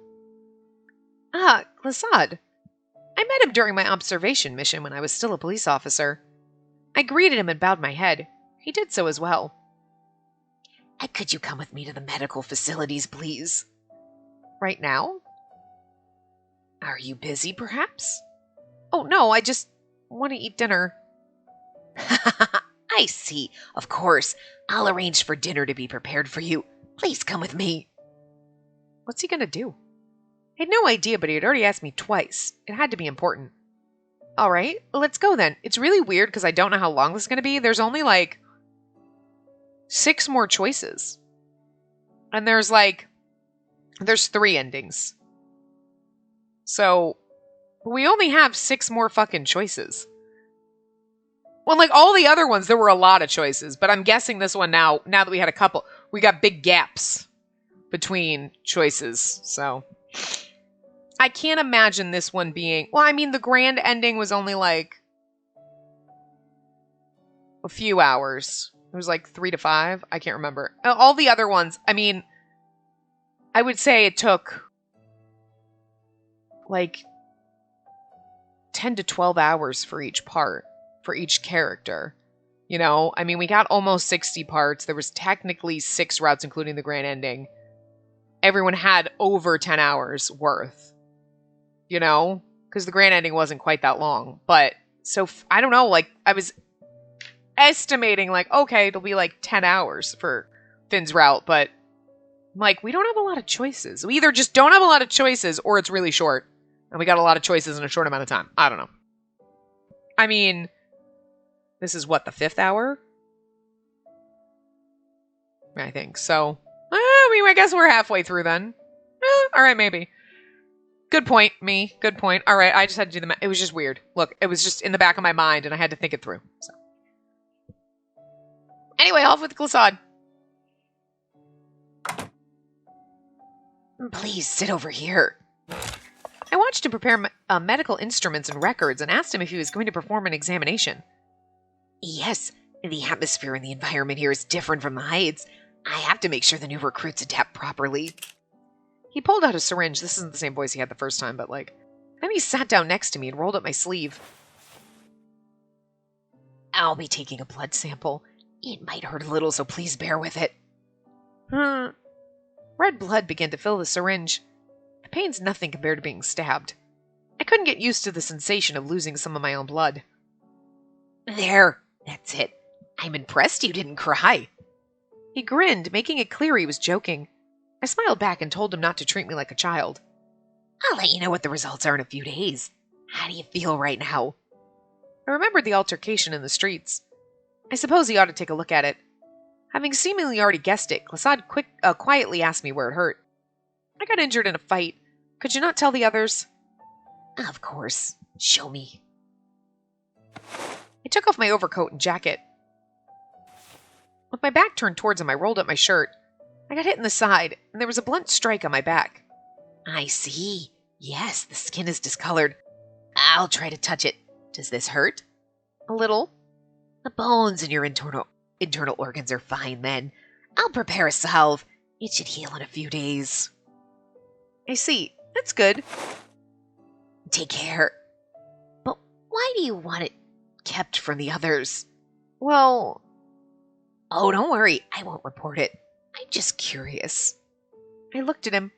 Ah, Lazad. I met him during my observation mission when I was still a police officer. I greeted him and bowed my head. He did so as well. Could you come with me to the medical facilities, please? Right now? Are you busy, perhaps? Oh, no, I just want to eat dinner. I see. Of course. I'll arrange for dinner to be prepared for you. Please come with me. What's he going to do? I had no idea, but he had already asked me twice. It had to be important. All right, let's go then. It's really weird because I don't know how long this is going to be. There's only like 6 more choices. And there's 3 endings. So we only have 6 more fucking choices. Well, like all the other ones, there were a lot of choices, but I'm guessing this one now that we had a couple, we got big gaps between choices. So I can't imagine this one being, well, I mean, the grand ending was only like a few hours. It was like 3 to 5. I can't remember. All the other ones, I mean, I would say it took like 10 to 12 hours for each part, for each character. You know, I mean, we got almost 60 parts. There was technically 6 routes, including the grand ending. Everyone had over 10 hours worth, you know, because the grand ending wasn't quite that long. But so I don't know, like I was estimating like, okay, it'll be like 10 hours for Finn's route, but like, we don't have a lot of choices. We either just don't have a lot of choices or it's really short and we got a lot of choices in a short amount of time. I don't know. I mean, this is what, the 5th hour? I think so. I mean, I guess we're halfway through then. All right, maybe. Good point, me. Good point. All right, I just had to do the math. It was just weird. Look, it was just in the back of my mind and I had to think it through. So, anyway, off with Lazad. Please sit over here. I watched him prepare medical instruments and records and asked him if he was going to perform an examination. Yes, the atmosphere and the environment here is different from the Heights. I have to make sure the new recruits adapt properly. He pulled out a syringe. This isn't the same voice he had the first time, but like... Then he sat down next to me and rolled up my sleeve. I'll be taking a blood sample. It might hurt a little, so please bear with it. Red blood began to fill the syringe. The pain's nothing compared to being stabbed. I couldn't get used to the sensation of losing some of my own blood. There, that's it. I'm impressed you didn't cry. He grinned, making it clear he was joking. I smiled back and told him not to treat me like a child. I'll let you know what the results are in a few days. How do you feel right now? I remembered the altercation in the streets. I suppose he ought to take a look at it. Having seemingly already guessed it, Lazad quietly asked me where it hurt. I got injured in a fight. Could you not tell the others? Of course. Show me. I took off my overcoat and jacket. With my back turned towards him, I rolled up my shirt. I got hit in the side, and there was a blunt strike on my back. I see. Yes, the skin is discolored. I'll try to touch it. Does this hurt? A little. The bones in your internal organs are fine then. I'll prepare a salve. It should heal in a few days. I see. That's good. Take care. But why do you want it kept from the others? Well... Oh, don't worry. I won't report it. I'm just curious. I looked at him.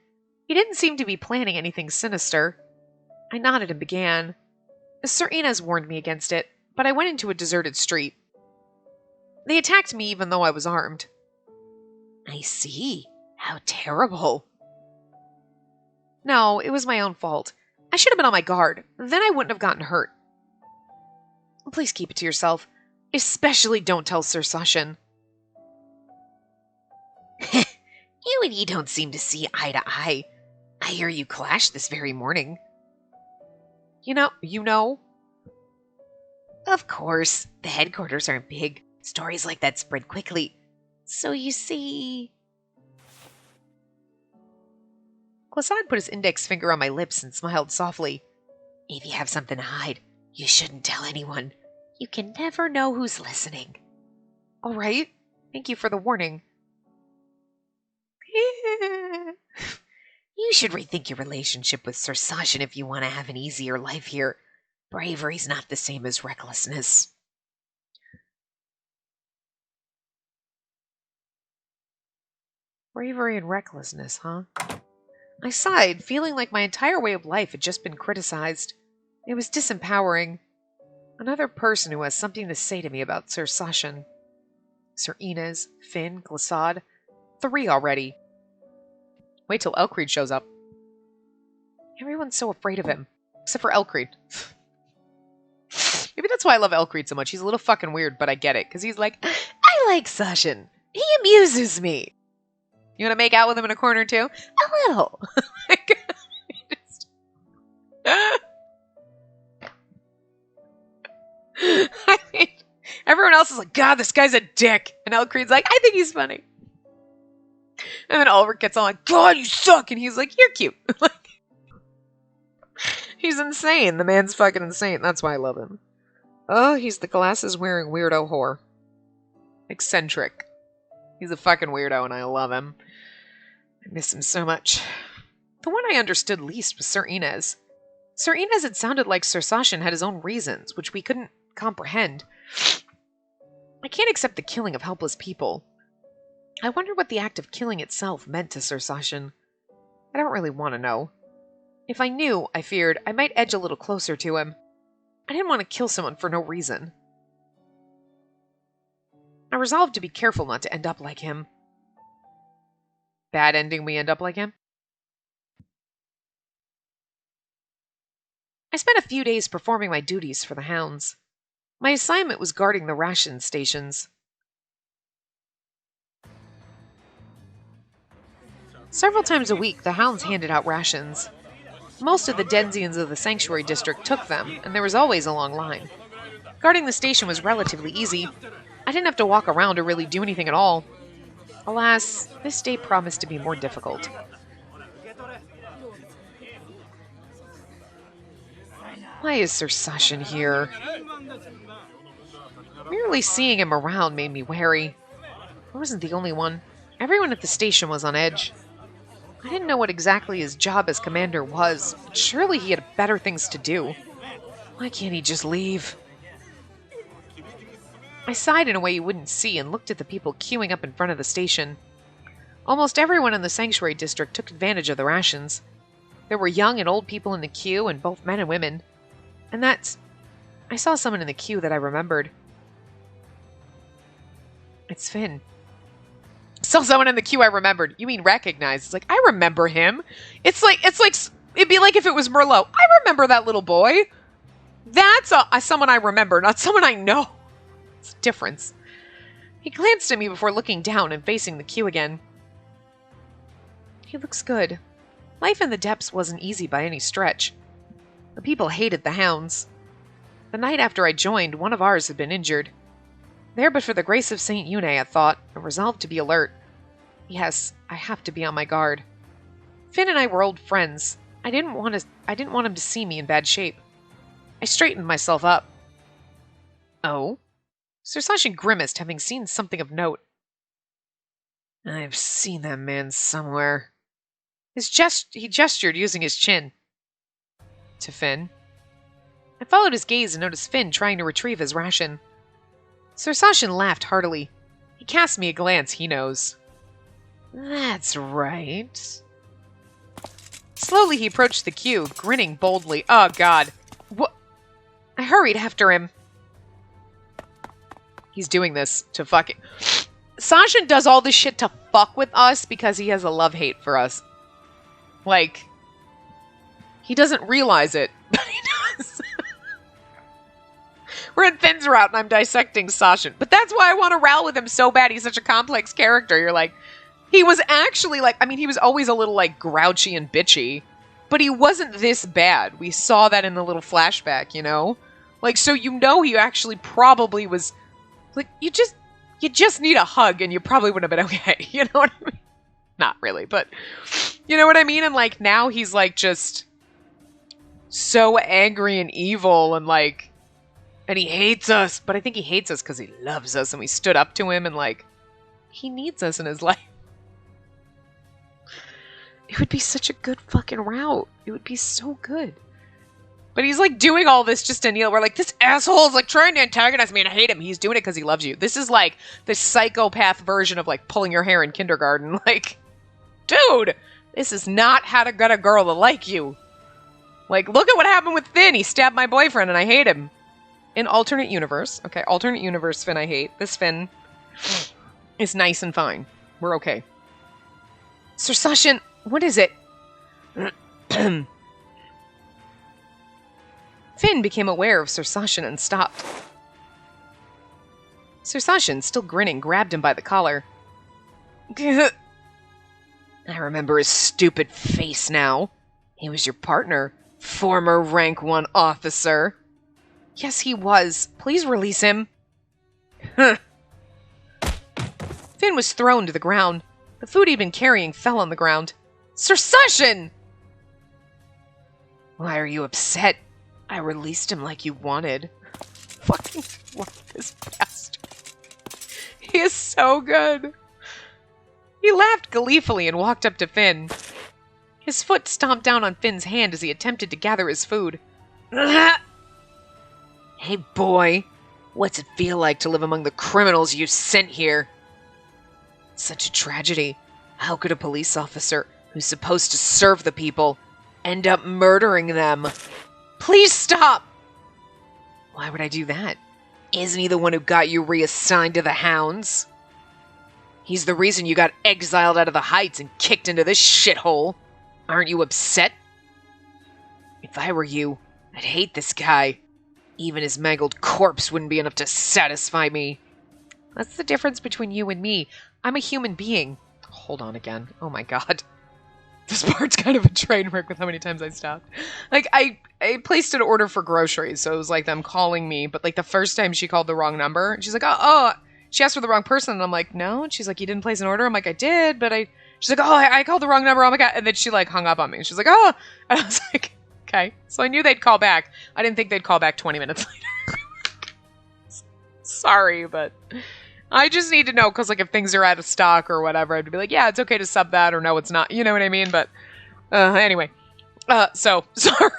He didn't seem to be planning anything sinister. I nodded and began. Serena's warned me against it, but I went into a deserted street. They attacked me even though I was armed. I see. How terrible. No, it was my own fault. I should have been on my guard. Then I wouldn't have gotten hurt. Please keep it to yourself. Especially don't tell Sir Sasha. You and he don't seem to see eye to eye. I hear you clashed this very morning. You know? Of course, the headquarters aren't big. Stories like that spread quickly. So you see... Lazad put his index finger on my lips and smiled softly. If you have something to hide, you shouldn't tell anyone. You can never know who's listening. All right. Thank you for the warning. You should rethink your relationship with Sir Sasha if you want to have an easier life here. Bravery's not the same as recklessness. Bravery and recklessness, huh? I sighed, feeling like my entire way of life had just been criticized. It was disempowering. Another person who has something to say to me about Sir Sasha. Sir Inez, Finn, Lazad. 3 already. Wait till Elcreed shows up. Everyone's so afraid of him. Except for Elcreed. Maybe that's why I love Elcreed so much. He's a little fucking weird, but I get it. Because he's like, I like Sasha. He amuses me. You want to make out with him in a corner too? A little. I mean, everyone else is like, God, this guy's a dick. And Elcreed's like, I think he's funny. And then Ulrich gets on like, God, you suck. And he's like, you're cute. Like, he's insane. The man's fucking insane. That's why I love him. Oh, he's the glasses-wearing weirdo whore. Eccentric. He's a fucking weirdo and I love him. I miss him so much. The one I understood least was Sir Inez. Sir Inez had sounded like Sir Sasha had his own reasons, which we couldn't comprehend. I can't accept the killing of helpless people. I wonder what the act of killing itself meant to Sir Sasha. I don't really want to know. If I knew, I feared, I might edge a little closer to him. I didn't want to kill someone for no reason. I resolved to be careful not to end up like him. Bad ending, we end up like him? I spent a few days performing my duties for the hounds. My assignment was guarding the ration stations. Several times a week, the hounds handed out rations. Most of the Denzians of the Sanctuary District took them, and there was always a long line. Guarding the station was relatively easy. I didn't have to walk around or really do anything at all. Alas, this day promised to be more difficult. Why is Sir Sasha here? Merely seeing him around made me wary. I wasn't the only one. Everyone at the station was on edge. I didn't know what exactly his job as commander was, but surely he had better things to do. Why can't he just leave? I sighed in a way you wouldn't see and looked at the people queuing up in front of the station. Almost everyone in the sanctuary district took advantage of the rations. There were young and old people in the queue, and both men and women. And I saw someone in the queue that I remembered. It's Finn. Saw someone in the queue I remembered. You mean recognized. It's like, I remember him. It's like, it'd be like if it was Merlot. I remember that little boy. That's someone I remember, not someone I know. It's a difference. He glanced at me before looking down and facing the queue again. He looks good. Life in the depths wasn't easy by any stretch. The people hated the hounds. The night after I joined, one of ours had been injured. There but for the grace of St. Une, I thought, and resolved to be alert. Yes, I have to be on my guard. Finn and I were old friends. I didn't want him to see me in bad shape. I straightened myself up. Oh? Sir Sasha grimaced, having seen something of note. I've seen that man somewhere. He gestured using his chin. To Finn. I followed his gaze and noticed Finn trying to retrieve his ration. Sir Sasha laughed heartily. He cast me a glance he knows. That's right. Slowly he approached the queue, grinning boldly. Oh, God. What? I hurried after him. He's doing this to fucking... Sasha does all this shit to fuck with us because he has a love-hate for us. Like, he doesn't realize it, but he does. We're in Finn's route and I'm dissecting Sasha. But that's why I want to row with him so bad. He's such a complex character. You're like, he was actually like, I mean, he was always a little like grouchy and bitchy, but he wasn't this bad. We saw that in the little flashback, you know? Like, so you know he actually probably was, like, you just need a hug and you probably would have been okay. You know what I mean? Not really, but you know what I mean? And like, now he's like just so angry and evil and like, and he hates us, but I think he hates us because he loves us and we stood up to him and like, he needs us in his life. It would be such a good fucking route. It would be so good. But he's like doing all this just to kneel. We're like, this asshole is like trying to antagonize me and I hate him. He's doing it because he loves you. This is like the psychopath version of like pulling your hair in kindergarten. Like, dude, this is not how to get a girl to like you. Like, look at what happened with Finn. He stabbed my boyfriend and I hate him. In alternate universe. Okay, alternate universe Finn I hate. This Finn is nice and fine. We're okay. Sir Sasha, what is it? Finn became aware of Sir Sasha and stopped. Sir Sasha, still grinning, grabbed him by the collar. I remember his stupid face now. He was your partner, former rank 1 officer. Yes, he was. Please release him. Finn was thrown to the ground. The food he'd been carrying fell on the ground. Sir Sasha! Why are you upset? I released him like you wanted. Fucking love this bastard. He is so good. He laughed gleefully and walked up to Finn. His foot stomped down on Finn's hand as he attempted to gather his food. Hey boy, what's it feel like to live among the criminals you sent here? Such a tragedy. How could a police officer who's supposed to serve the people end up murdering them? Please stop! Why would I do that? Isn't he the one who got you reassigned to the hounds? He's the reason you got exiled out of the Heights and kicked into this shithole. Aren't you upset? If I were you, I'd hate this guy. Even his mangled corpse wouldn't be enough to satisfy me. That's the difference between you and me. I'm a human being. Hold on again. Oh my god. This part's kind of a train wreck with how many times I stopped. Like, I placed an order for groceries, so it was like them calling me, but like the first time she called the wrong number, and she's like, oh, she asked for the wrong person, and I'm like, no, and she's like, you didn't place an order? I'm like, I did, but she's like, oh, I called the wrong number, oh my god, and then she like hung up on me, and she's like, oh, and I was like, Okay. So I knew they'd call back. I didn't think they'd call back 20 minutes later. Sorry, but I just need to know, because, like, if things are out of stock or whatever, I'd be like, yeah, it's okay to sub that, or no, it's not. You know what I mean? But, anyway. So, sorry.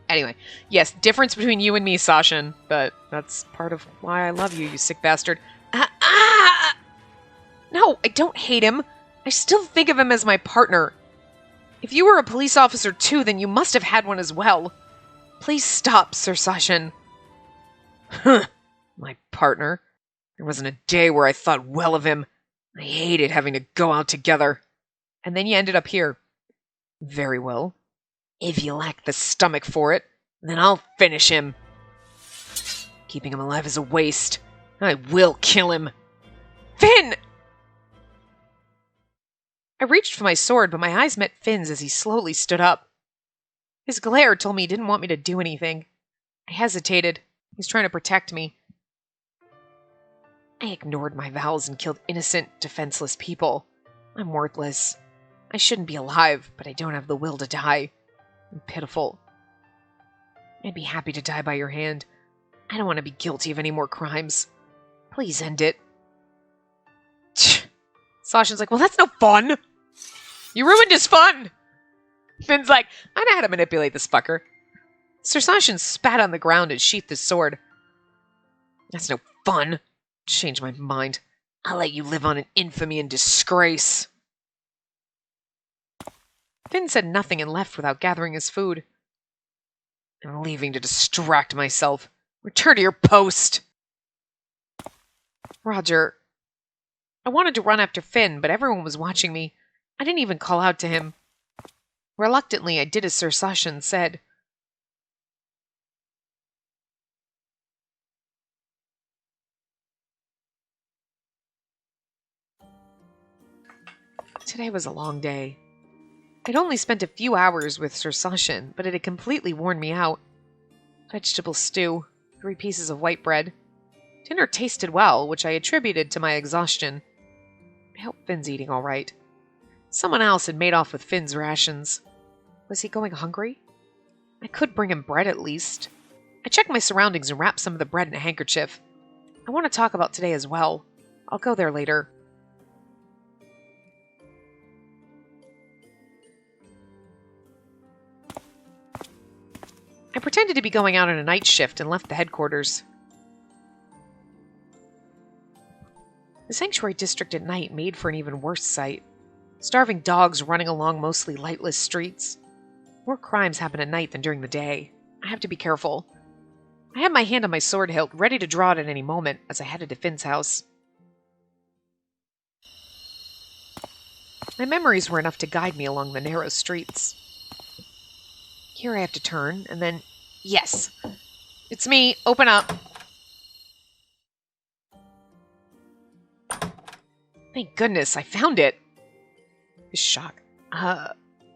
Anyway, yes, difference between you and me, Sasha, but that's part of why I love you, you sick bastard. No, I don't hate him. I still think of him as my partner. If you were a police officer too, then you must have had one as well. Please stop, Sir Sasha. Huh, my partner. There wasn't a day where I thought well of him. I hated having to go out together. And then you ended up here. Very well. If you lack the stomach for it, then I'll finish him. Keeping him alive is a waste. I will kill him. Finn! I reached for my sword, but my eyes met Finn's as he slowly stood up. His glare told me he didn't want me to do anything. I hesitated. He was trying to protect me. I ignored my vows and killed innocent, defenseless people. I'm worthless. I shouldn't be alive, but I don't have the will to die. I'm pitiful. I'd be happy to die by your hand. I don't want to be guilty of any more crimes. Please end it. Sasha's like, well, that's no fun. You ruined his fun. Finn's like, I know how to manipulate this fucker. Sir Sasha spat on the ground and sheathed his sword. That's no fun. Change my mind. I'll let you live on in infamy and disgrace. Finn said nothing and left without gathering his food. I'm leaving to distract myself. Return to your post. Roger. I wanted to run after Finn, but everyone was watching me. I didn't even call out to him. Reluctantly, I did as Sir Sasha said. Today was a long day. I'd only spent a few hours with Sir Sasha, but it had completely worn me out. Vegetable stew, 3 pieces of white bread. Dinner tasted well, which I attributed to my exhaustion. I hope Finn's eating all right. Someone else had made off with Finn's rations. Was he going hungry? I could bring him bread at least. I checked my surroundings and wrapped some of the bread in a handkerchief. I want to talk about today as well. I'll go there later. I pretended to be going out on a night shift and left the headquarters. The sanctuary district at night made for an even worse sight. Starving dogs running along mostly lightless streets. More crimes happen at night than during the day. I have to be careful. I had my hand on my sword hilt, ready to draw it at any moment as I headed to Finn's house. My memories were enough to guide me along the narrow streets. Here I have to turn, and then... Yes! It's me! Open up! Thank goodness, I found it! His shock.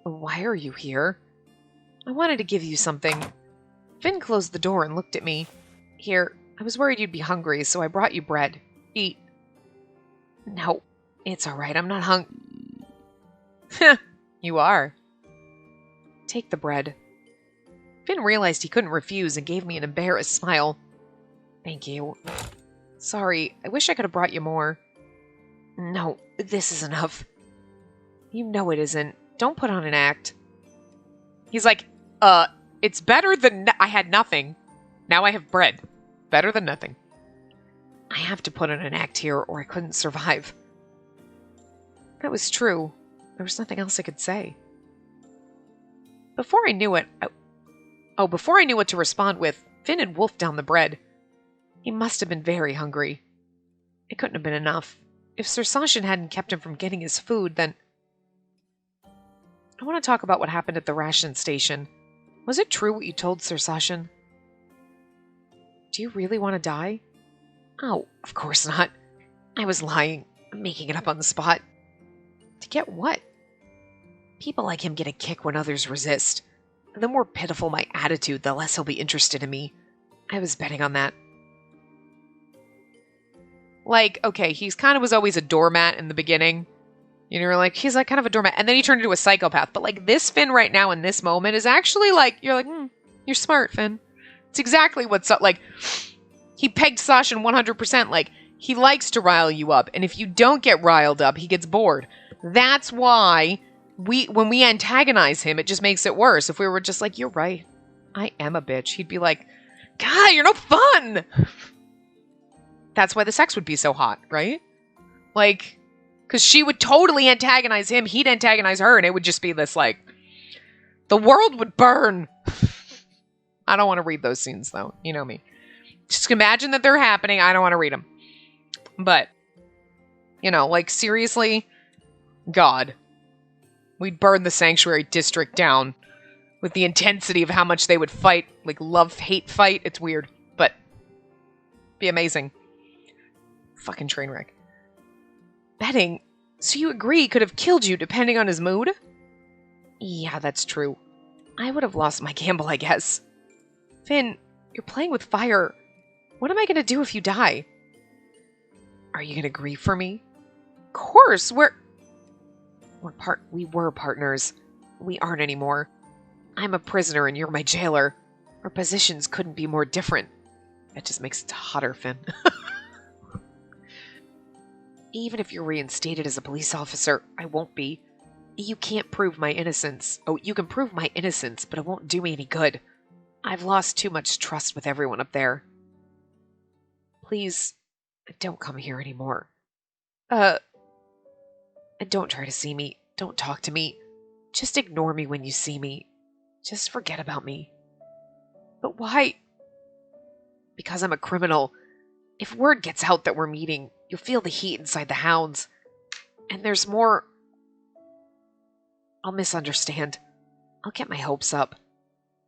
Why are you here? I wanted to give you something. Finn closed the door and looked at me. Here, I was worried you'd be hungry, so I brought you bread. Eat. No, it's alright, I'm not Heh, you are. Take the bread. Finn realized he couldn't refuse and gave me an embarrassed smile. Thank you. Sorry, I wish I could have brought you more. No, this is enough. You know it isn't. Don't put on an act. He's like, it's better than I had nothing. Now I have bread. Better than nothing. I have to put on an act here or I couldn't survive. That was true. There was nothing else I could say. Before I knew it, before I knew what to respond with, Finn had wolfed down the bread. He must have been very hungry. It couldn't have been enough. If Sir Sasha hadn't kept him from getting his food, then... I want to talk about what happened at the ration station. Was it true what you told Sir Sasha? Do you really want to die? Oh, of course not. I was lying. I'm making it up on the spot. To get what? People like him get a kick when others resist. The more pitiful my attitude, the less he'll be interested in me. I was betting on that. Like, okay, he's kind of was always a doormat in the beginning. You know, you're like, he's like kind of a doormat. And then he turned into a psychopath. But like this Finn right now in this moment is actually like, you're like, you're smart, Finn. It's exactly what's up. Like, he pegged Sasha 100%. Like, he likes to rile you up. And if you don't get riled up, he gets bored. That's why when we antagonize him, it just makes it worse. If we were just like, you're right, I am a bitch, he'd be like, God, you're no fun. That's why the sex would be so hot, right? Like, because she would totally antagonize him, he'd antagonize her, and it would just be this, like, the world would burn. I don't want to read those scenes, though. You know me. Just imagine that they're happening. I don't want to read them. But, you know, like, seriously, God. We'd burn the sanctuary district down with the intensity of how much they would fight. Like, love-hate fight. It's weird. But, be amazing. Fucking train wreck. Betting? So you agree he could have killed you depending on his mood? Yeah, that's true. I would have lost my gamble, I guess. Finn, you're playing with fire. What am I going to do if you die? Are you going to grieve for me? Of course, we were partners. We aren't anymore. I'm a prisoner and you're my jailer. Our positions couldn't be more different. That just makes it hotter, Finn. Even if you're reinstated as a police officer, I won't be. You can't prove my innocence. Oh, you can prove my innocence, but it won't do me any good. I've lost too much trust with everyone up there. Please, don't come here anymore. And don't try to see me. Don't talk to me. Just ignore me when you see me. Just forget about me. But why? Because I'm a criminal. If word gets out that we're meeting, you'll feel the heat inside the hounds. And there's more. I'll misunderstand. I'll get my hopes up.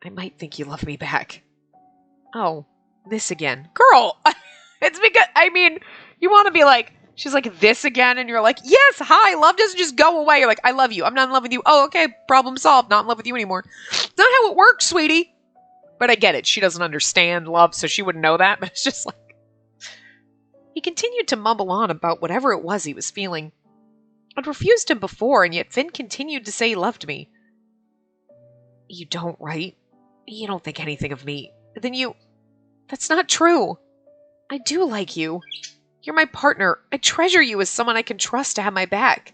I might think you love me back. Oh, this again. Girl! It's because, I mean, you want to be like, she's like, this again? And you're like, yes, hi, love doesn't just go away. You're like, I love you. I'm not in love with you. Oh, okay, problem solved. Not in love with you anymore. It's not how it works, sweetie. But I get it. She doesn't understand love, so she wouldn't know that. But it's just like... He continued to mumble on about whatever it was he was feeling. I'd refused him before, and yet Finn continued to say he loved me. You don't, right? You don't think anything of me. Then you... That's not true. I do like you. You're my partner. I treasure you as someone I can trust to have my back.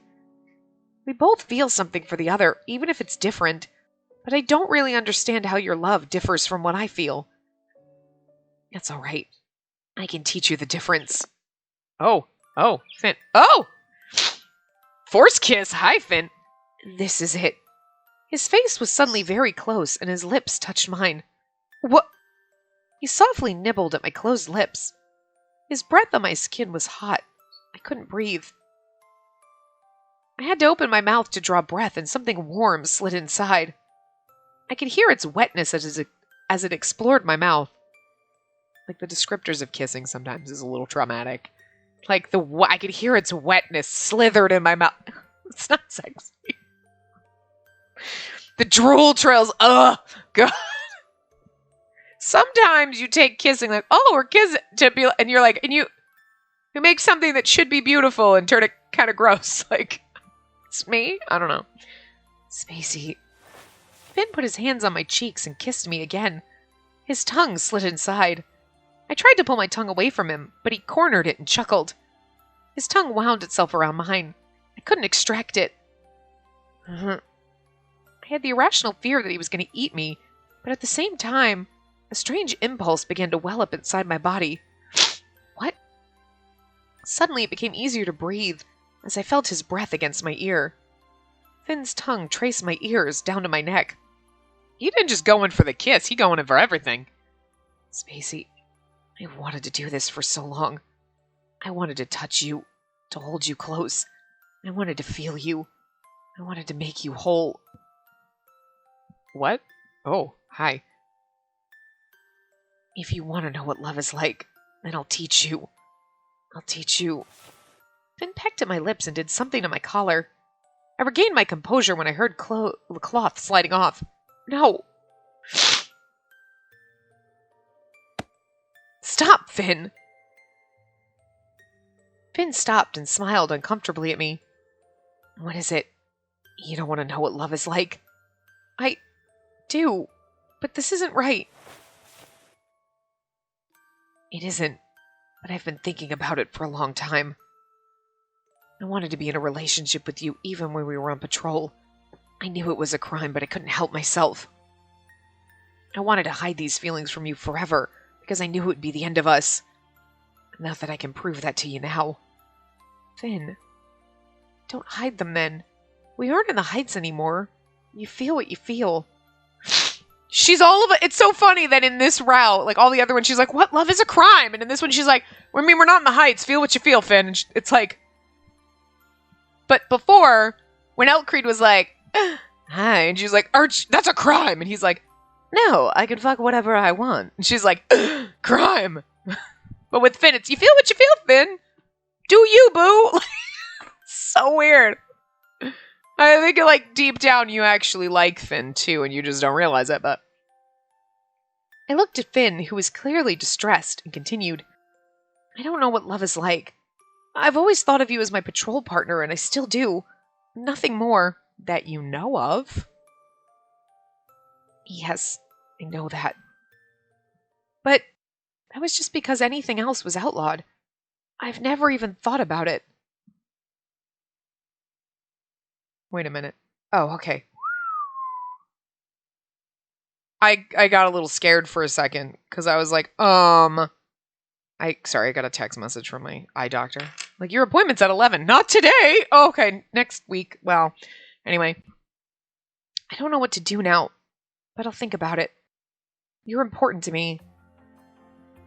We both feel something for the other, even if it's different. But I don't really understand how your love differs from what I feel. That's all right. I can teach you the difference. Oh, Finn. Oh! Force kiss. Hi, Finn. This is it. His face was suddenly very close, and his lips touched mine. What? He softly nibbled at my closed lips. His breath on my skin was hot. I couldn't breathe. I had to open my mouth to draw breath, and something warm slid inside. I could hear its wetness as it explored my mouth. Like the descriptors of kissing sometimes is a little traumatic. Like I could hear its wetness slithered in my mouth. It's not sexy. The drool trails. Ugh, God. Sometimes you take kissing like, oh, we're kissing, to be, and you're like, and you make something that should be beautiful and turn it kind of gross. Like, it's me? I don't know. Spacey. Finn put his hands on my cheeks and kissed me again. His tongue slid inside. I tried to pull my tongue away from him, but he cornered it and chuckled. His tongue wound itself around mine. I couldn't extract it. I had the irrational fear that he was going to eat me, but at the same time, a strange impulse began to well up inside my body. What? Suddenly it became easier to breathe as I felt his breath against my ear. Finn's tongue traced my ears down to my neck. He didn't just go in for the kiss, he going in for everything. Spacey, I wanted to do this for so long. I wanted to touch you, to hold you close. I wanted to feel you. I wanted to make you whole. What? Oh, hi. If you want to know what love is like, then I'll teach you. I'll teach you. Finn pecked at my lips and did something to my collar. I regained my composure when I heard the cloth sliding off. No. Stop, Finn. Finn stopped and smiled uncomfortably at me. What is it? You don't want to know what love is like? I do, but this isn't right. It isn't, but I've been thinking about it for a long time. I wanted to be in a relationship with you even when we were on patrol. I knew it was a crime, but I couldn't help myself. I wanted to hide these feelings from you forever because I knew it would be the end of us. Not that I can prove that to you now. Finn, don't hide them then. We aren't in the heights anymore. You feel what you feel. She's all of it. It's so funny that in this route, like all the other ones, she's like, what? Love is a crime. And in this one, she's like, I mean, we're not in the heights. Feel what you feel, Finn. And it's like, but before, when Elkreed was like, hi, and she's like, Arch, that's a crime. And he's like, no, I can fuck whatever I want. And she's like, crime. But with Finn, it's, you feel what you feel, Finn. Do you, boo? So weird. I think, like, deep down, you actually like Finn, too, and you just don't realize it, but... I looked at Finn, who was clearly distressed, and continued, I don't know what love is like. I've always thought of you as my patrol partner, and I still do. Nothing more that you know of. Yes, I know that. But that was just because anything else was outlawed. I've never even thought about it. Wait a minute. Oh, okay. I got a little scared for a second, because I was like, sorry, I got a text message from my eye doctor. Like, your appointment's at 11. Not today! Oh, okay, next week. Well, anyway. I don't know what to do now, but I'll think about it. You're important to me.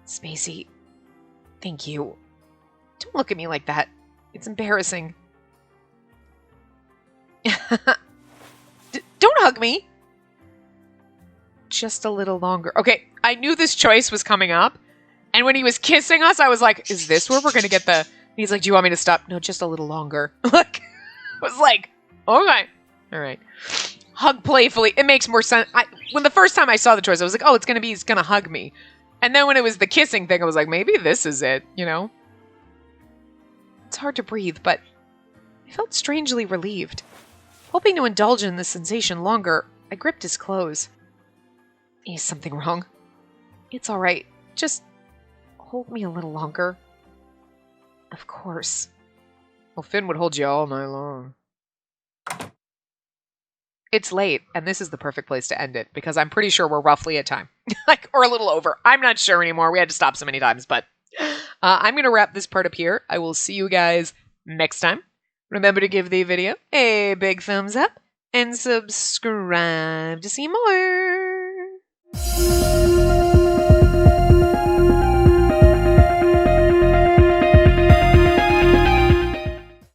Spacey, thank you. Don't look at me like that. It's embarrassing. Don't hug me. Just a little longer. Okay, I knew this choice was coming up. And when he was kissing us, I was like, is this where we're going to get the... He's like, do you want me to stop? No, just a little longer. Like, I was like, okay. All right. Hug playfully. It makes more sense. When the first time I saw the choice, I was like, oh, he's going to hug me. And then when it was the kissing thing, I was like, maybe this is it, you know? It's hard to breathe, but I felt strangely relieved. Hoping to indulge in this sensation longer, I gripped his clothes. Is something wrong? It's all right. Just hold me a little longer. Of course. Well, Finn would hold you all night long. It's late, and this is the perfect place to end it, because I'm pretty sure we're roughly at time. Like, or a little over. I'm not sure anymore. We had to stop so many times, but I'm going to wrap this part up here. I will see you guys next time. Remember to give the video a big thumbs up and subscribe to see more.